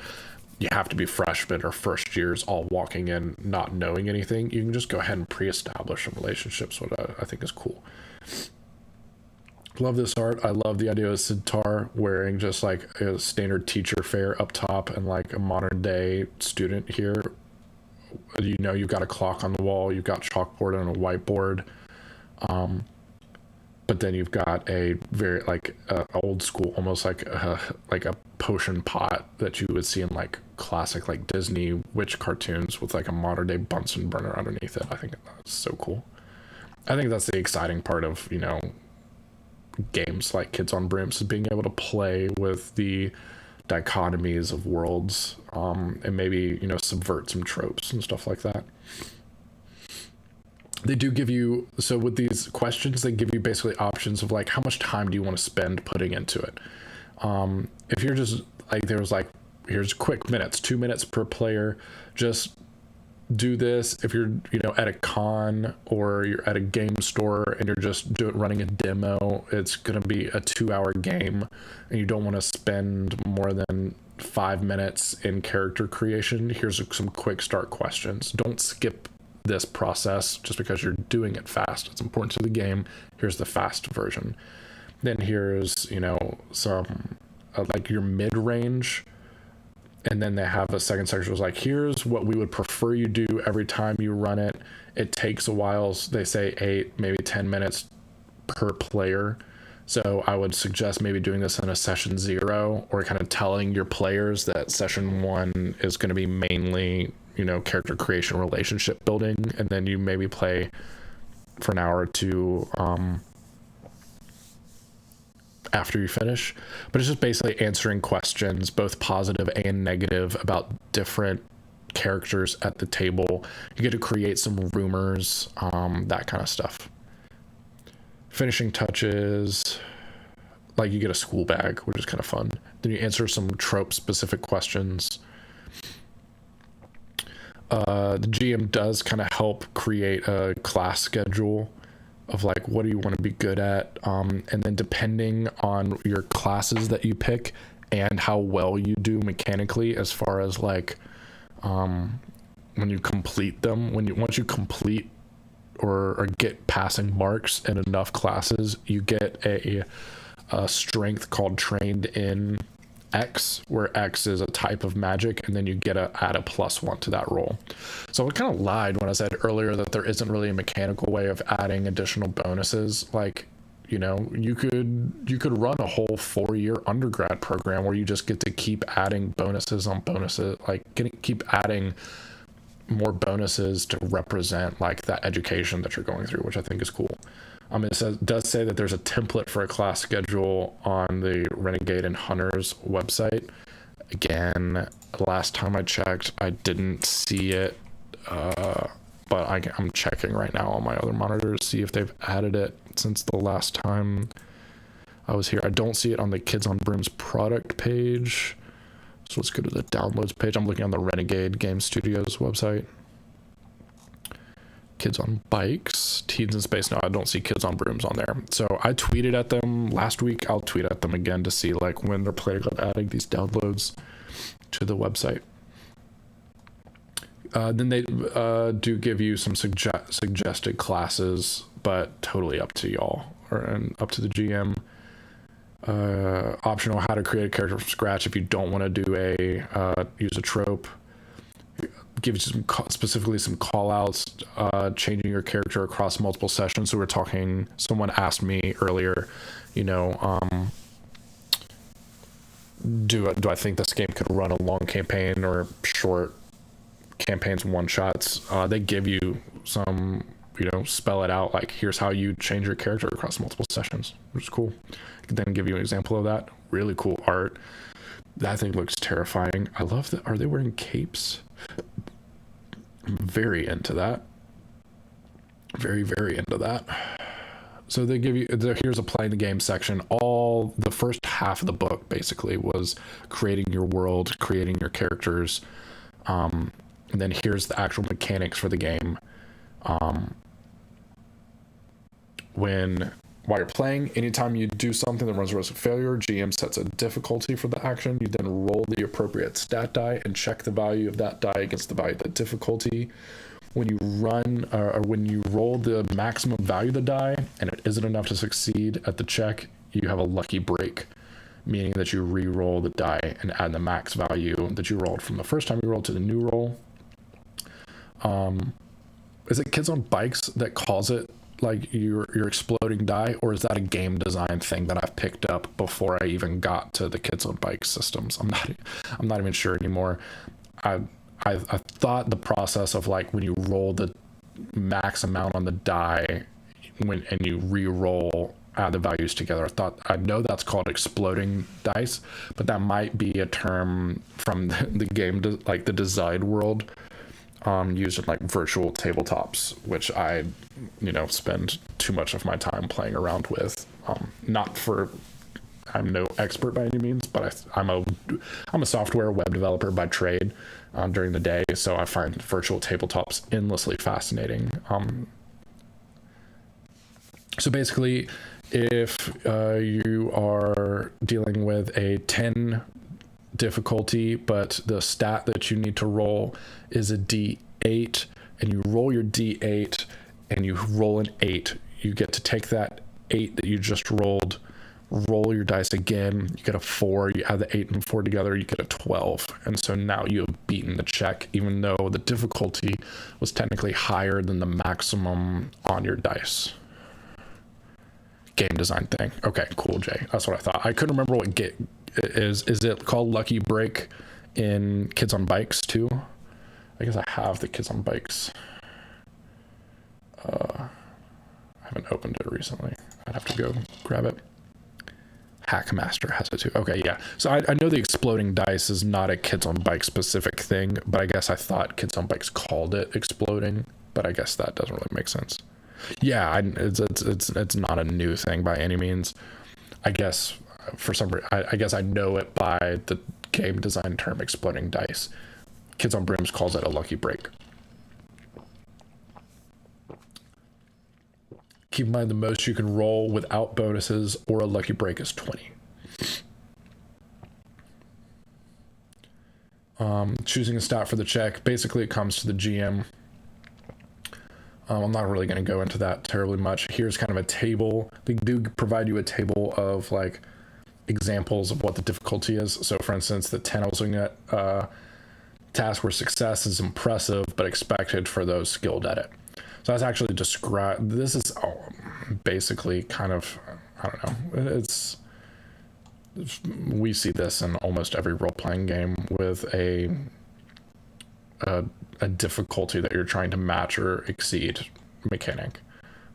you have to be freshmen or first years all walking in not knowing anything, you can just go ahead and pre-establish some relationships, what I think is cool. Love this art. I love the idea of Sitar wearing just like a standard teacher fare up top and like a modern day student here. You know, you've got a clock on the wall, you've got chalkboard and a whiteboard. But then you've got a very like old school, almost like a potion pot that you would see in like classic like Disney witch cartoons with like a modern day Bunsen burner underneath it. I think that's so cool. I think that's the exciting part of, you know, games like Kids on Brooms, is being able to play with the dichotomies of worlds, and maybe, you know, subvert some tropes and stuff like that. They do give you, so with these questions, they give you basically options of like, how much time do you want to spend putting into it? If you're just like, there's like, here's quick minutes, 2 minutes per player, just do this. If you're, you know, at a con or you're at a game store and you're just running a demo, it's going to be a 2-hour game and you don't want to spend more than 5 minutes in character creation. Here's some quick start questions. Don't skip this process just because you're doing it fast. It's important to the game. Here's the fast version. Then here's, you know, some like your mid-range And then they have a second section was like, here's what we would prefer you do every time you run it. It takes a while. They say 8, maybe 10 minutes per player. So I would suggest maybe doing this in a session 0, or kind of telling your players that session 1 is going to be mainly, character creation, relationship building. And then you maybe play for an hour or two, after you finish. But it's just basically answering questions, both positive and negative, about different characters at the table. You get to create some rumors, that kind of stuff. Finishing touches, like you get a school bag, which is kind of fun. Then you answer some trope specific questions. The GM does kind of help create a class schedule of like, what do you want to be good at, and then depending on your classes that you pick and how well you do mechanically, as far as like, when you complete them, once you complete or get passing marks in enough classes, you get a strength called trained in X, where X is a type of magic, and then you get add a +1 to that roll. So I kind of lied when I said earlier that there isn't really a mechanical way of adding additional bonuses. Like, you could run a whole 4-year undergrad program where you just get to keep adding bonuses on bonuses, like keep adding more bonuses to represent like that education that you're going through, which I think is cool. It does say that there's a template for a class schedule on the Renegade and Hunters website. Again, last time I checked, I didn't see it, but I'm checking right now on my other monitor to see if they've added it since the last time I was here. I don't see it on the Kids on Brooms product page. So let's go to the downloads page. I'm looking on the Renegade Game Studios website. Kids on Bikes, Teens in Space. No, I don't see Kids on Brooms on there. So I tweeted at them last week. I'll tweet at them again to see like when they're planning on adding these downloads to the website. Then they do give you some suggested classes, but totally up to y'all and up to the GM. Optional how to create a character from scratch if you don't want to do use a trope. Gives you specifically some call outs, changing your character across multiple sessions. So we're talking, someone asked me earlier, do I think this game could run a long campaign or short campaigns, one shots? They give you some, spell it out, like here's how you change your character across multiple sessions, which is cool. Then give you an example of that. Really cool art. That thing looks terrifying. I love that. Are they wearing capes? I'm very into that. Very, very into that. So they give you, here's a playing the game section. All the first half of the book basically was creating your world, creating your characters. And then here's the actual mechanics for the game. While you're playing, anytime you do something that runs the risk of failure, GM sets a difficulty for the action. You then roll the appropriate stat die and check the value of that die against the value of the difficulty. When you run or when you roll the maximum value of the die and it isn't enough to succeed at the check, you have a lucky break, meaning that you re-roll the die and add the max value that you rolled from the first time you rolled to the new roll. Is it Kids on Bikes that calls it like your exploding die, or is that a game design thing that I've picked up before I even got to the Kids on Bikes systems? I'm not even sure anymore. I thought the process of like when you roll the max amount on the die and you re-roll, add the values together, I know that's called exploding dice, but that might be a term from the game, like the design world, used in like virtual tabletops, which I spend too much of my time playing around with. I'm no expert by any means, but I'm a software web developer by trade during the day, so I find virtual tabletops endlessly fascinating. So basically, if you are dealing with a 10 difficulty, but the stat that you need to roll is a D8, and you roll your D8 and you roll an 8, you get to take that 8 that you just rolled, roll your dice again, you get a 4, you add the 8 and 4 together, you get a 12. And so now you have beaten the check, even though the difficulty was technically higher than the maximum on your dice. Game design thing. Okay, cool, Jay. That's what I thought. I couldn't remember what it is. Is it called Lucky Break in Kids on Bikes too? I guess I have the Kids on Bikes. I haven't opened it recently. I'd have to go grab it. Hackmaster has it too. Okay, yeah. So I know the exploding dice is not a Kids on Bikes specific thing, but I guess I thought Kids on Bikes called it exploding, but I guess that doesn't really make sense. Yeah, it's not a new thing by any means. I guess for some reason, I guess I know it by the game design term exploding dice. Kids on Brooms calls it a lucky break. Keep in mind the most you can roll without bonuses or a lucky break is 20. Choosing a stat for the check. Basically, it comes to the GM. I'm not really going to go into that terribly much. Here's kind of a table. They do provide you a table of like examples of what the difficulty is. So for instance, the 10 I was looking at, task where success is impressive but expected for those skilled at it. So that's actually described. This is basically kind of, I don't know. We see this in almost every role-playing game with a difficulty that you're trying to match or exceed mechanic.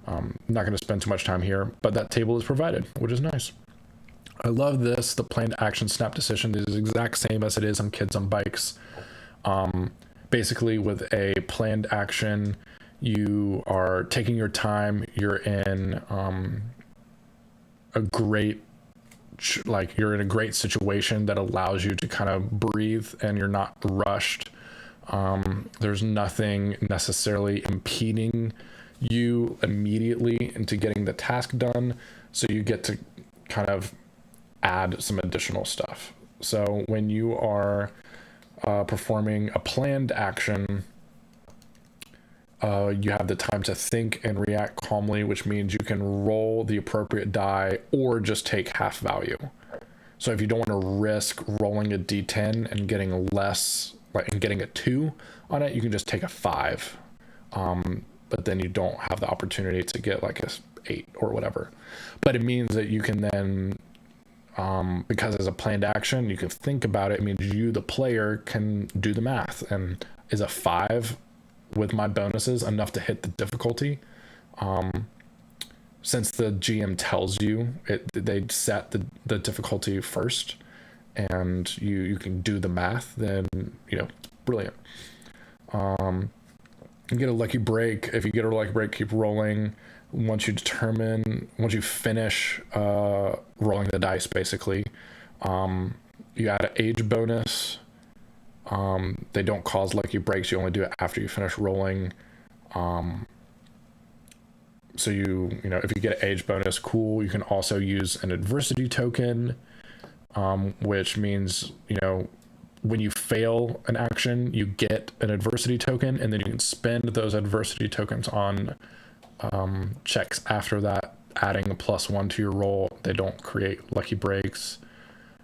I'm not going to spend too much time here, but that table is provided, which is nice. I love this. The planned action snap decision is the exact same as it is on Kids on Bikes. Basically, with a planned action, you are taking your time. You're in you're in a great situation that allows you to kind of breathe, and you're not rushed. There's nothing necessarily impeding you immediately into getting the task done, so you get to kind of add some additional stuff. So when you are performing a planned action, you have the time to think and react calmly, which means you can roll the appropriate die or just take half value. So if you don't want to risk rolling a d10 and getting less, like, and getting a 2 on it, you can just take a 5. But then you don't have the opportunity to get like a 8 or whatever. But it means that you can then, because as a planned action, you can think about it. It means you, the player, can do the math. And is a 5 with my bonuses enough to hit the difficulty? Since the GM tells you they set the difficulty first, and you can do the math, then brilliant. You get a lucky break. If you get a lucky break, keep rolling. Once you finish rolling the dice, basically, you add an age bonus. They don't cause lucky breaks. You only do it after you finish rolling. So if you get an age bonus, cool. You can also use an adversity token, which means, when you fail an action, you get an adversity token, and then you can spend those adversity tokens on checks after that, adding a +1 to your roll. They don't create lucky breaks.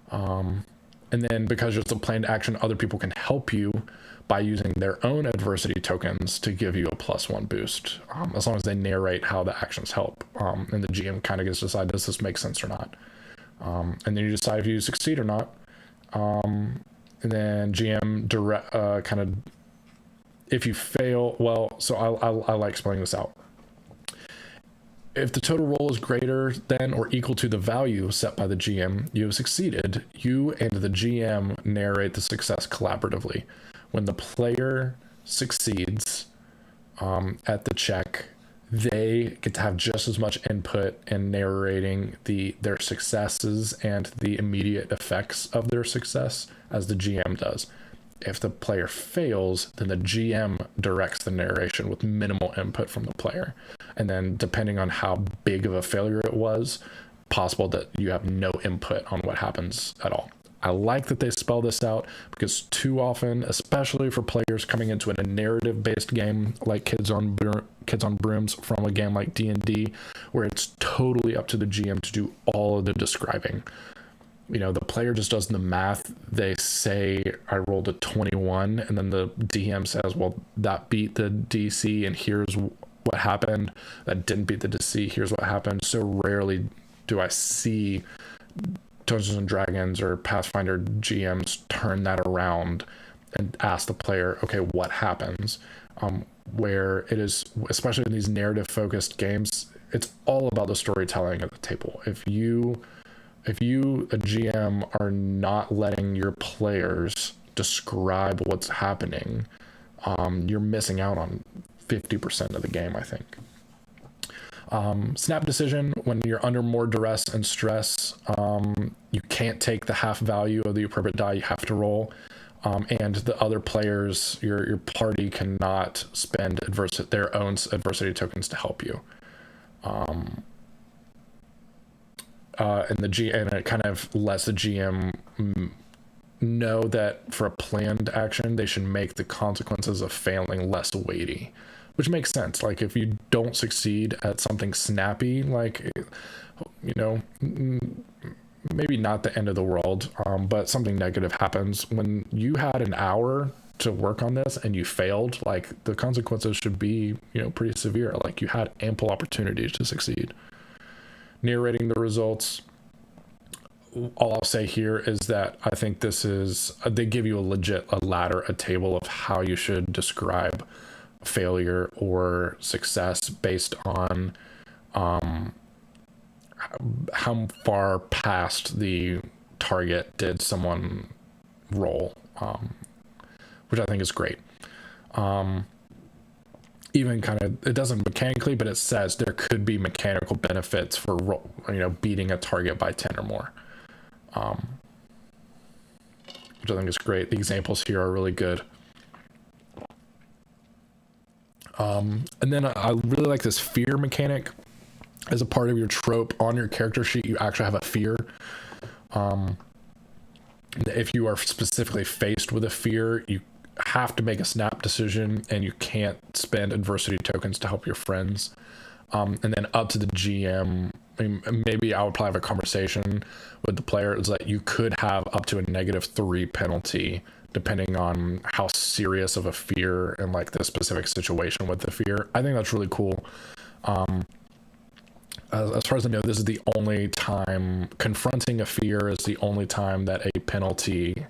And then because it's a planned action, other people can help you by using their own adversity tokens to give you a +1 boost, as long as they narrate how the actions help. And the GM kind of gets to decide, does this make sense or not? And then you decide if you succeed or not. And then GM if you fail, so I like explaining this out. If the total roll is greater than or equal to the value set by the GM, you have succeeded. You and the GM narrate the success collaboratively. When the player succeeds at the check, they get to have just as much input in narrating their successes and the immediate effects of their success as the GM does. If the player fails, then the GM directs the narration with minimal input from the player. And then depending on how big of a failure it was, possible that you have no input on what happens at all. I like that they spell this out, because too often, especially for players coming into a narrative-based game like Kids on Brooms from a game like D&D, where it's totally up to the GM to do all of the describing. You know, the player just does the math. They say, I rolled a 21, and then the DM says, well, that beat the DC, and here's what happened. That didn't beat the DC, here's what happened. So rarely do I see Dungeons and Dragons or Pathfinder GMs turn that around and ask the player, okay, what happens? Where it is, especially in these narrative focused games, it's all about the storytelling at the table. If you, a GM, are not letting your players describe what's happening, you're missing out on 50% of the game, I think. Snap decision: when you're under more duress and stress, you can't take the half value of the appropriate die you have to roll, and the other players, your party, cannot spend their own adversity tokens to help you. And it kind of lets the GM know that for a planned action, they should make the consequences of failing less weighty. Which makes sense. Like, if you don't succeed at something snappy, like, you know, maybe not the end of the world, but something negative happens. When you had an hour to work on this and you failed, like, the consequences should be, you know, pretty severe. Like, you had ample opportunity to succeed. Narrating the results. All I'll say here is that I think this is, they give you a ladder, a table of how you should describe failure or success based on how far past the target did someone roll, which I think is great. Even kind of, it doesn't mechanically, but it says there could be mechanical benefits for beating a target by 10 or more, which I think is great. The examples here are really good. And then I really like this fear mechanic as a part of your trope. On your character sheet, you actually have a fear. If you are specifically faced with a fear, you have to make a snap decision, and you can't spend adversity tokens to help your friends. And then up to the GM, I mean, maybe I would probably have a conversation with the player. It's like you could have up to a -3 penalty depending on how serious of a fear and like the specific situation with the fear. I think that's really cool. As far as I know, this is the only time confronting a fear is the only time that a penalty,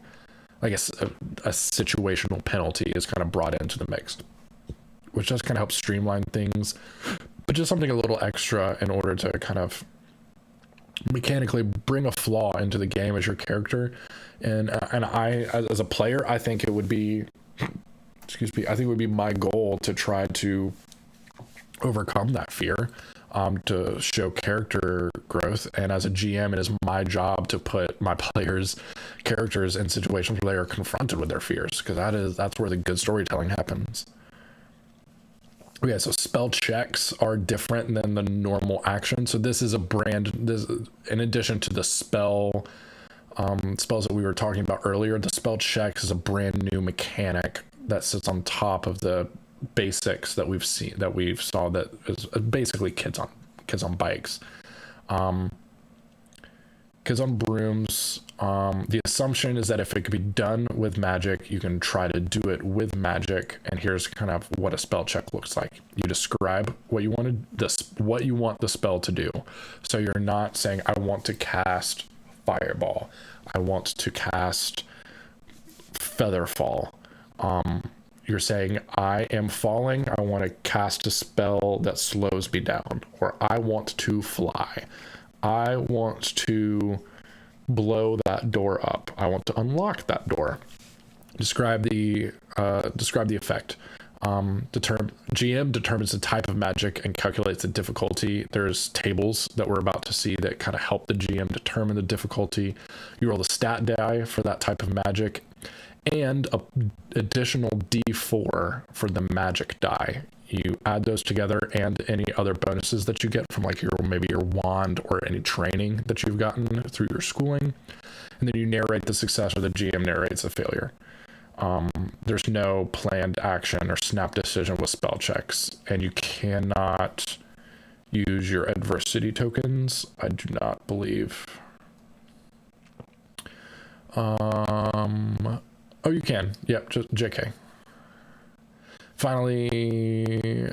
I guess a situational penalty, is kind of brought into the mix, which does kind of help streamline things, but just something a little extra in order to kind of mechanically bring a flaw into the game as your character. And I, as a player, I think it would be, I think it would be my goal to try to overcome that fear, to show character growth. And as a GM, it is my job to put my players' characters in situations where they are confronted with their fears, because that's where the good storytelling happens. Okay, so spell checks are different than the normal action. So this is in addition to the spells that we were talking about earlier, the spell checks is a brand new mechanic that sits on top of the basics that we saw that is basically kids on bikes. Kids on Brooms, the assumption is that if it could be done with magic, you can try to do it with magic. And here's kind of what a spell check looks like. You describe what you want the spell to do. So you're not saying, I want to cast Fireball, I want to cast Featherfall. You're saying, I am falling, I want to cast a spell that slows me down, or I want to fly, I want to blow that door up, I want to unlock that door. Describe the effect. GM determines the type of magic and calculates the difficulty. There's tables that we're about to see that kind of help the GM determine the difficulty. You roll the stat die for that type of magic, and an additional D4 for the magic die. You add those together and any other bonuses that you get from like maybe your wand or any training that you've gotten through your schooling. and then you narrate the success, or the GM narrates the failure. There's no planned action or snap decision with spell checks, and you cannot use your adversity tokens, I do not believe. Oh, you can. Yep, just JK. Finally,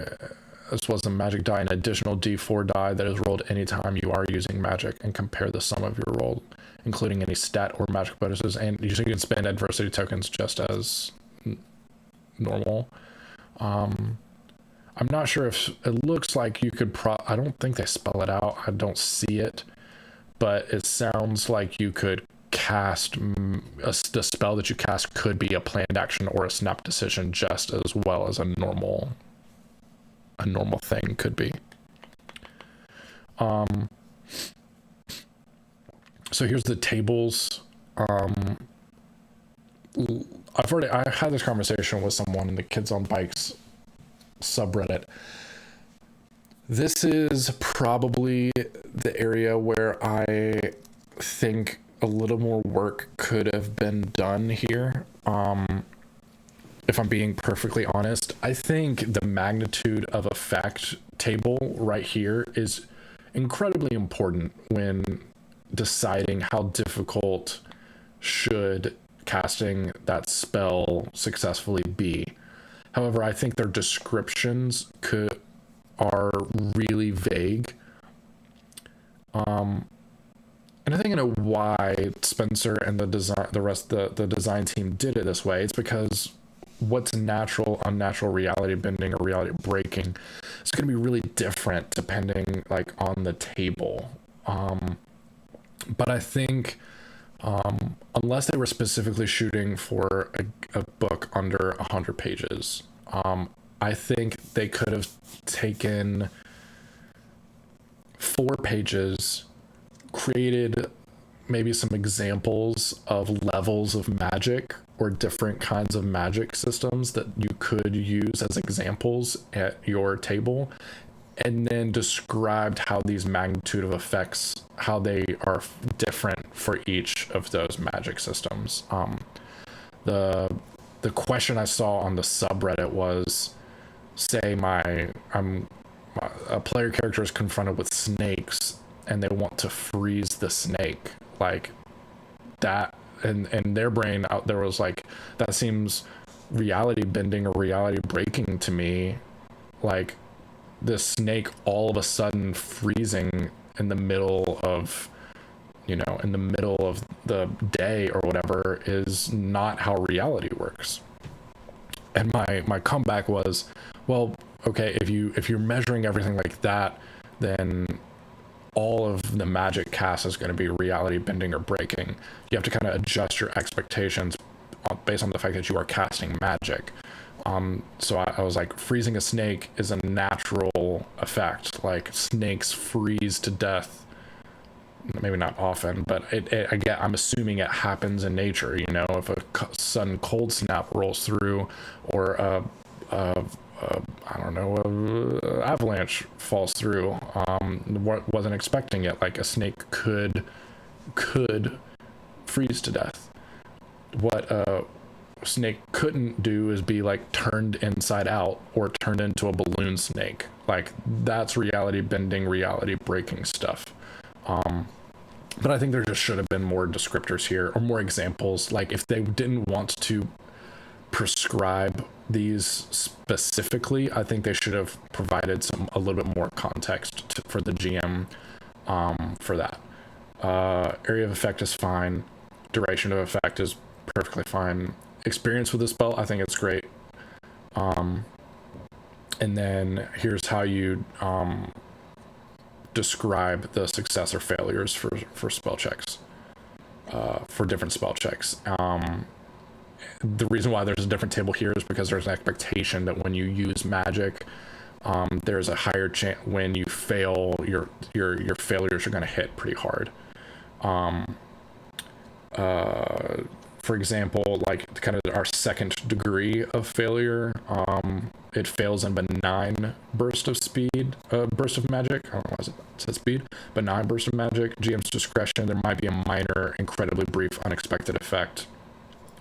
this was a magic die, an additional D4 die that is rolled anytime you are using magic, and compare the sum of your roll, including any stat or magic bonuses. And you can spend adversity tokens just as normal. I'm not sure if it looks like you could I don't think they spell it out. I don't see it, but it sounds like you could cast the spell that you cast could be a planned action or a snap decision just as well as a normal thing could be. So here's the tables. I had this conversation with someone in the Kids on Bikes subreddit. This is probably the area where I think a little more work could have been done here. If I'm being perfectly honest, I think the magnitude of effect table right here is incredibly important when deciding how difficult should casting that spell successfully be. However, I think their descriptions are really vague. And I think I know why Spencer and the rest of the design team did it this way. It's because what's natural, unnatural reality bending or reality breaking is going to be really different depending on the table. But I think unless they were specifically shooting for a book under 100 pages, I think they could have taken 4 pages, created maybe some examples of levels of magic or different kinds of magic systems that you could use as examples at your table, and then described how these magnitude of effects, how they are different for each of those magic systems. The question I saw on the subreddit was, say a player character is confronted with snakes and they want to freeze the snake, like that, and their brain out there was like, that seems reality bending or reality breaking to me. Like, this snake all of a sudden freezing in the middle of the day or whatever is not how reality works. And my comeback was, well, okay, if you're measuring everything like that, then all of the magic cast is going to be reality bending or breaking. You have to kind of adjust your expectations based on the fact that you are casting magic. So I was like, freezing a snake is a natural effect. Like, snakes freeze to death, maybe not often, but I'm assuming it happens in nature. If a sudden cold snap rolls through, or avalanche falls through, wasn't expecting it. Like, a snake could freeze to death. What a snake couldn't do is be like turned inside out or turned into a balloon snake. Like, that's reality bending, reality breaking stuff. But I think there just should have been more descriptors here, or more examples. Like, if they didn't want to prescribe these specifically, I think they should have provided a little bit more context for the GM for that. Area of effect is fine. Duration of effect is perfectly fine. Experience with the spell, I think it's great. And then here's how you describe the success or failures for spell checks, for different spell checks. The reason why there's a different table here is because there's an expectation that when you use magic, there's a higher chance when you fail, your failures are going to hit pretty hard. for example, like kind of our second degree of failure, it fails in benign burst of magic. I don't know why it says speed. Benign burst of magic. GM's discretion. There might be a minor, incredibly brief, unexpected effect.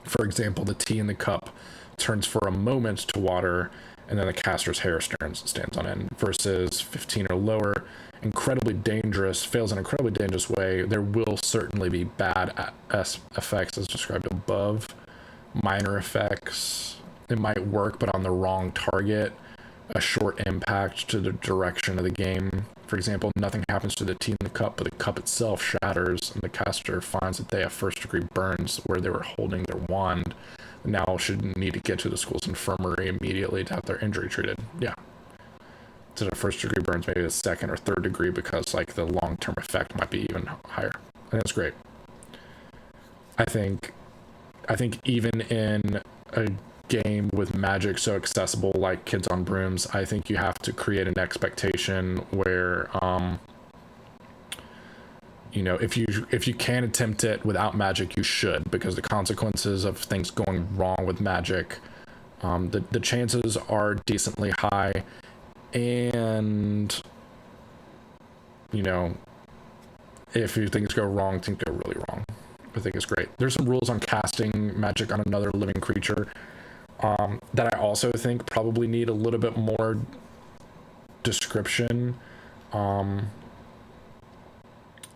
For example, the tea in the cup turns for a moment to water, and then the caster's hair stands on end. Versus 15 or lower, incredibly dangerous, fails in an incredibly dangerous way. There will certainly be bad effects as described above. Minor effects, it might work, but on the wrong target. A short impact to the direction of the game. For example, nothing happens to the tea in the cup, but the cup itself shatters, and the caster finds that they have first-degree burns where they were holding their wand. Now should need to get to the school's infirmary immediately to have their injury treated. Yeah. To the first-degree burns, maybe the second or third degree, because like the long-term effect might be even higher. I think that's great. I think even in a game with magic so accessible like Kids on Brooms, I think you have to create an expectation where you know, if you can attempt it without magic, you should, because the consequences of things going wrong with magic, the chances are decently high, and you know, if things go wrong, things go really wrong. I think it's great. There's some rules on casting magic on another living creature that I also think probably need a little bit more description.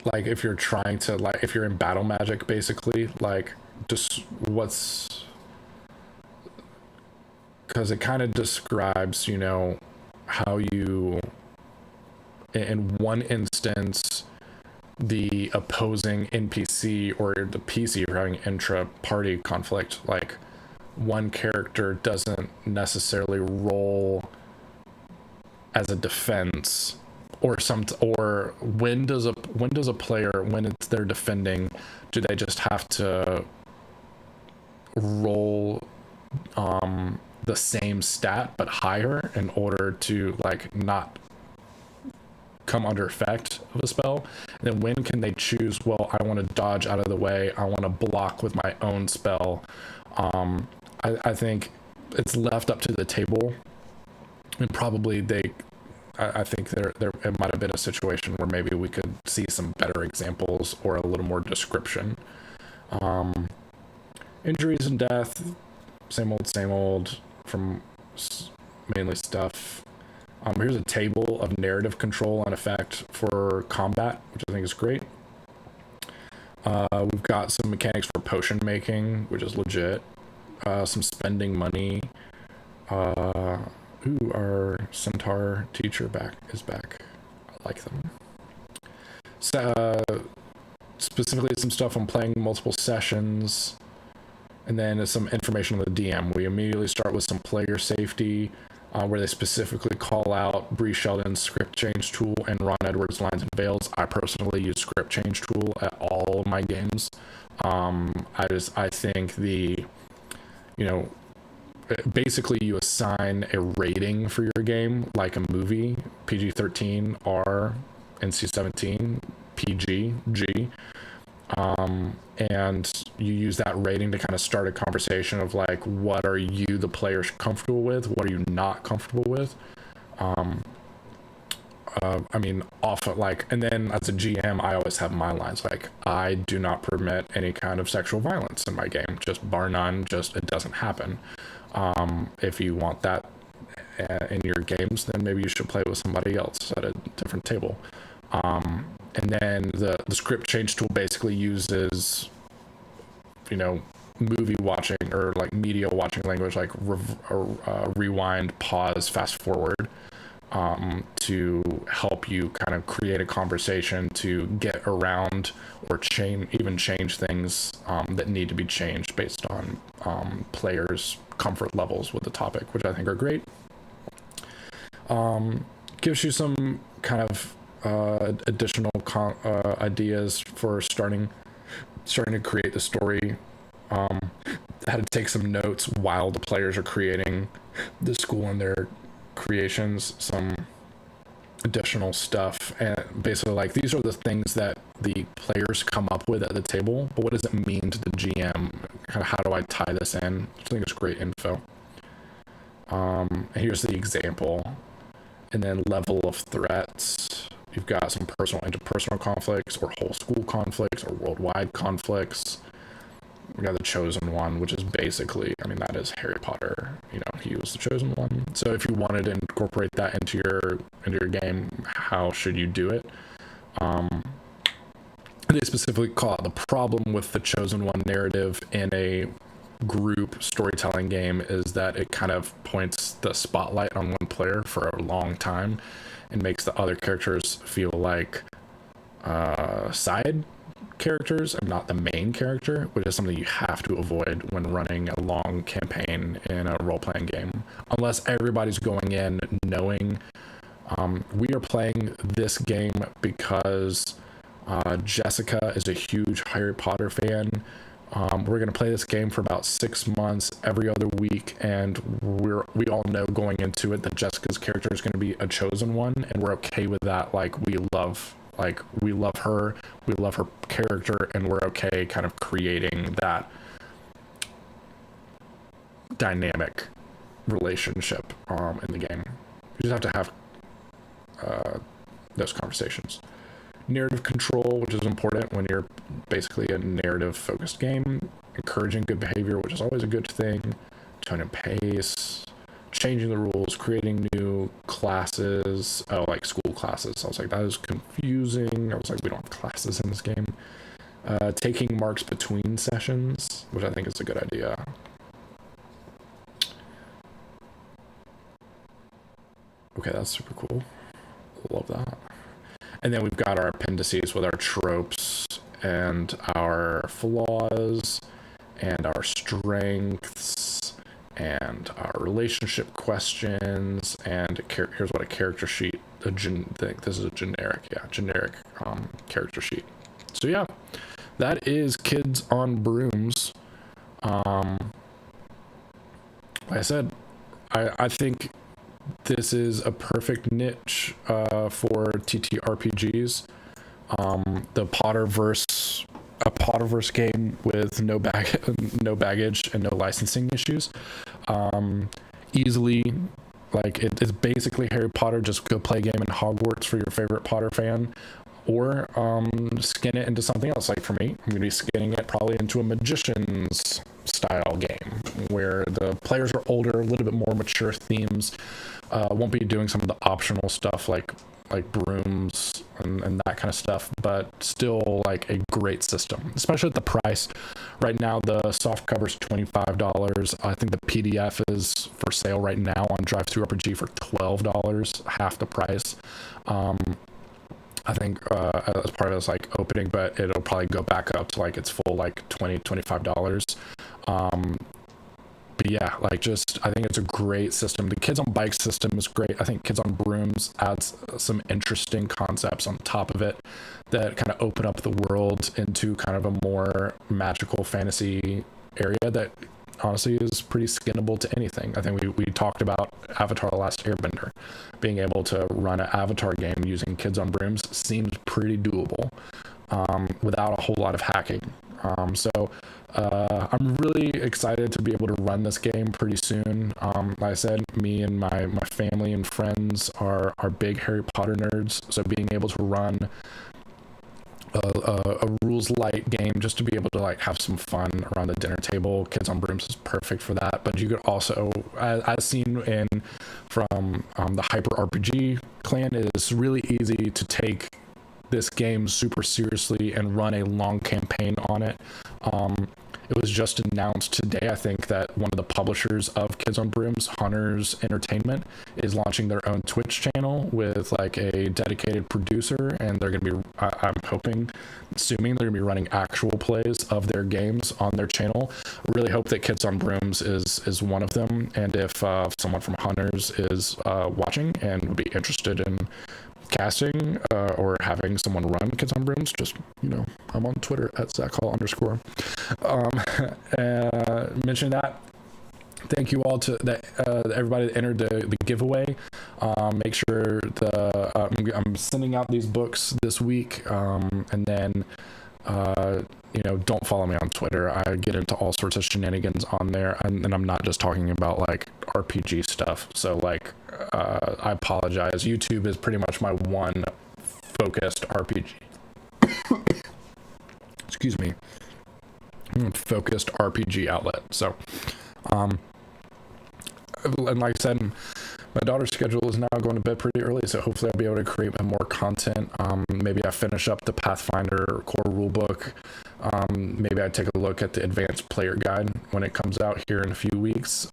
Like if you're trying to, like, if you're in battle magic, basically, like, just what's, because it kind of describes, you know, how you, in one instance, the opposing NPC or the PC are having intra-party conflict. Like, one character doesn't necessarily roll as a defense, or when does a player, when it's they're defending, do they just have to roll the same stat but higher in order to like not come under effect of a spell? And then when can they choose, well, I want to dodge out of the way, I want to block with my own spell? I think it's left up to the table, and probably I think there it might have been a situation where maybe we could see some better examples or a little more description. Injuries and death, same old from mainly stuff. Here's a table of narrative control and effect for combat, which I think is great. We've got some mechanics for potion making, which is legit. Some spending money. Our centaur teacher is back. I like them. So, specifically some stuff on playing multiple sessions, and then some information on the DM. We immediately start with some player safety, where they specifically call out Bree Sheldon's script change tool and Ron Edwards' lines and veils. I personally use script change tool at all of my games. I think basically you assign a rating for your game, like a movie, PG-13, R, NC-17, PG, G, and you use that rating to kind of start a conversation of like, what are you, the players, comfortable with? What are you not comfortable with? And then as a GM, I always have my lines like, I do not permit any kind of sexual violence in my game, just bar none, just it doesn't happen. If you want that in your games, then maybe you should play with somebody else at a different table. And then the script change tool basically uses, movie watching or like media watching language, like rewind, pause, fast forward, to help you kind of create a conversation to get around or change things that need to be changed based on players' comfort levels with the topic, which I think are great. Gives you some kind of additional ideas for starting to create the story, how to take some notes while the players are creating the school and their creations, some additional stuff, and basically like these are the things that the players come up with at the table, but what does it mean to the GM? Kind of how do I tie this in? I think it's great info. Here's the example, and then level of threats. You've got some personal interpersonal conflicts, or whole school conflicts, or worldwide conflicts. We got the chosen one, which is basically, I mean, that is Harry Potter. You know, he was the chosen one. So if you wanted to incorporate that into your game, how should you do it? They specifically call out the problem with the chosen one narrative in a group storytelling game is that it kind of points the spotlight on one player for a long time and makes the other characters feel like side characters and not the main character, which is something you have to avoid when running a long campaign in a role-playing game, unless everybody's going in knowing we are playing this game because Jessica is a huge Harry Potter fan. We're going to play this game for about 6 months every other week, and we all know going into it that Jessica's character is going to be a chosen one, and we're okay with that. Like we love her, we love her character, and we're okay kind of creating that dynamic relationship in the game. You just have to have those conversations. Narrative control, which is important when you're basically a narrative focused game. Encouraging good behavior, which is always a good thing. Tone and pace. Changing the rules, creating new classes. Oh, like school classes. I was like, that is confusing. I was like, we don't have classes in this game. Taking marks between sessions, which I think is a good idea. Okay, that's super cool. Love that. And then we've got our appendices with our tropes and our flaws and our strengths and our relationship questions. And here's what a character sheet, this is a generic character sheet. So yeah, that is Kids on Brooms. Like I said, I think this is a perfect niche for TTRPGs. The Potterverse, a Potterverse game with no baggage and no licensing issues. Easily, like it's basically Harry Potter. Just go play a game in Hogwarts for your favorite Potter fan, or skin it into something else. Like for me, I'm gonna be skinning it probably into a Magician's style game where the players are older, a little bit more mature themes. Won't be doing some of the optional stuff like brooms and that kind of stuff, but still like a great system, especially at the price. Right now, the soft cover is $25. I think the PDF is for sale right now on DriveThruRPG for $12, half the price. I think as part of this like opening, but it'll probably go back up to like its full like $25. But yeah, like just I think it's a great system. The Kids on Bikes system is great. I think Kids on Brooms adds some interesting concepts on top of it that kind of open up the world into kind of a more magical fantasy area that honestly is pretty skinnable to anything. I think we talked about Avatar: The Last Airbender. Being able to run an Avatar game using Kids on Brooms seems pretty doable without a whole lot of hacking. So I'm really excited to be able to run this game pretty soon. Like I said, me and my family and friends are big Harry Potter nerds, so being able to run a rules light game just to be able to like have some fun around the dinner table, Kids on Brooms is perfect for that. But you could also, as seen from the Hyper RPG clan, it is really easy to take this game super seriously and run a long campaign on it. It was just announced today, I think, that one of the publishers of Kids on Brooms, Hunters Entertainment, is launching their own Twitch channel with like a dedicated producer, and they're going to be, I'm assuming they're going to be running actual plays of their games on their channel. Really hope that Kids on Brooms is one of them, and if someone from Hunters is watching and would be interested in casting or having someone run Kids on Brooms, just, I'm on Twitter at @ZachHall_. Mention that thank you all to everybody that entered the giveaway. Make sure I'm sending out these books this week, and then don't follow me on Twitter. I get into all sorts of shenanigans on there, and I'm not just talking about like RPG stuff. So like, I apologize. YouTube is pretty much my one focused RPG. Excuse me. Focused RPG outlet. So, and like I said, my daughter's schedule is now going to bed pretty early, so hopefully I'll be able to create more content. Maybe I finish up the Pathfinder core rulebook. Maybe I take a look at the advanced player guide when it comes out here in a few weeks.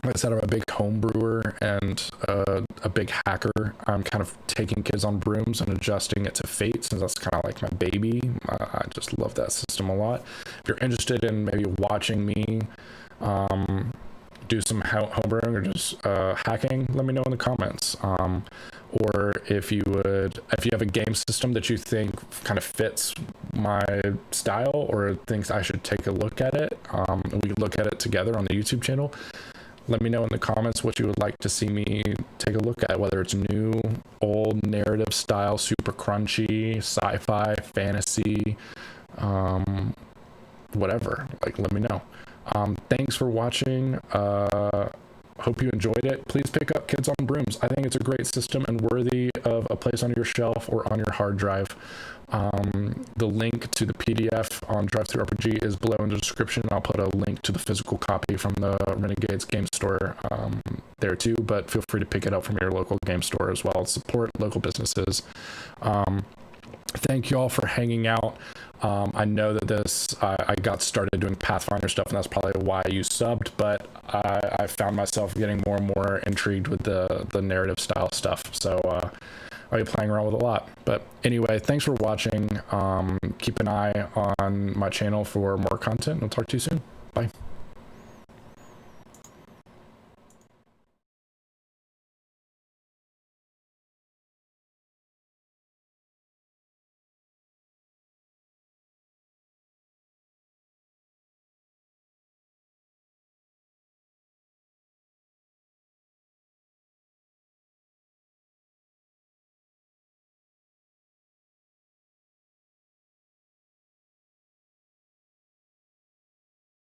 Like I said, I'm a big home brewer and a big hacker. I'm kind of taking kids on Brooms and adjusting it to Fate, since that's kind of like my baby. I just love that system a lot. If you're interested in maybe watching me do some homebrewing or just hacking, let me know in the comments. Or if you have a game system that you think kind of fits my style or thinks I should take a look at it, and we can look at it together on the YouTube channel. Let me know in the comments what you would like to see me take a look at, whether it's new, old, narrative style, super crunchy, sci-fi, fantasy, whatever. Like, let me know. Thanks for watching. Hope you enjoyed it. Please pick up Kids on Brooms. I think it's a great system and worthy of a place on your shelf or on your hard drive. The link to the PDF on DriveThruRPG is below in the description. I'll put a link to the physical copy from the Renegades game store there too, but feel free to pick it up from your local game store as well. Support local businesses. Thank you all for hanging out. I know that I got started doing Pathfinder stuff, and that's probably why you subbed, but I found myself getting more and more intrigued with the narrative style stuff. So I'll be playing around with a lot. But anyway, thanks for watching. Keep an eye on my channel for more content. I'll talk to you soon. Bye.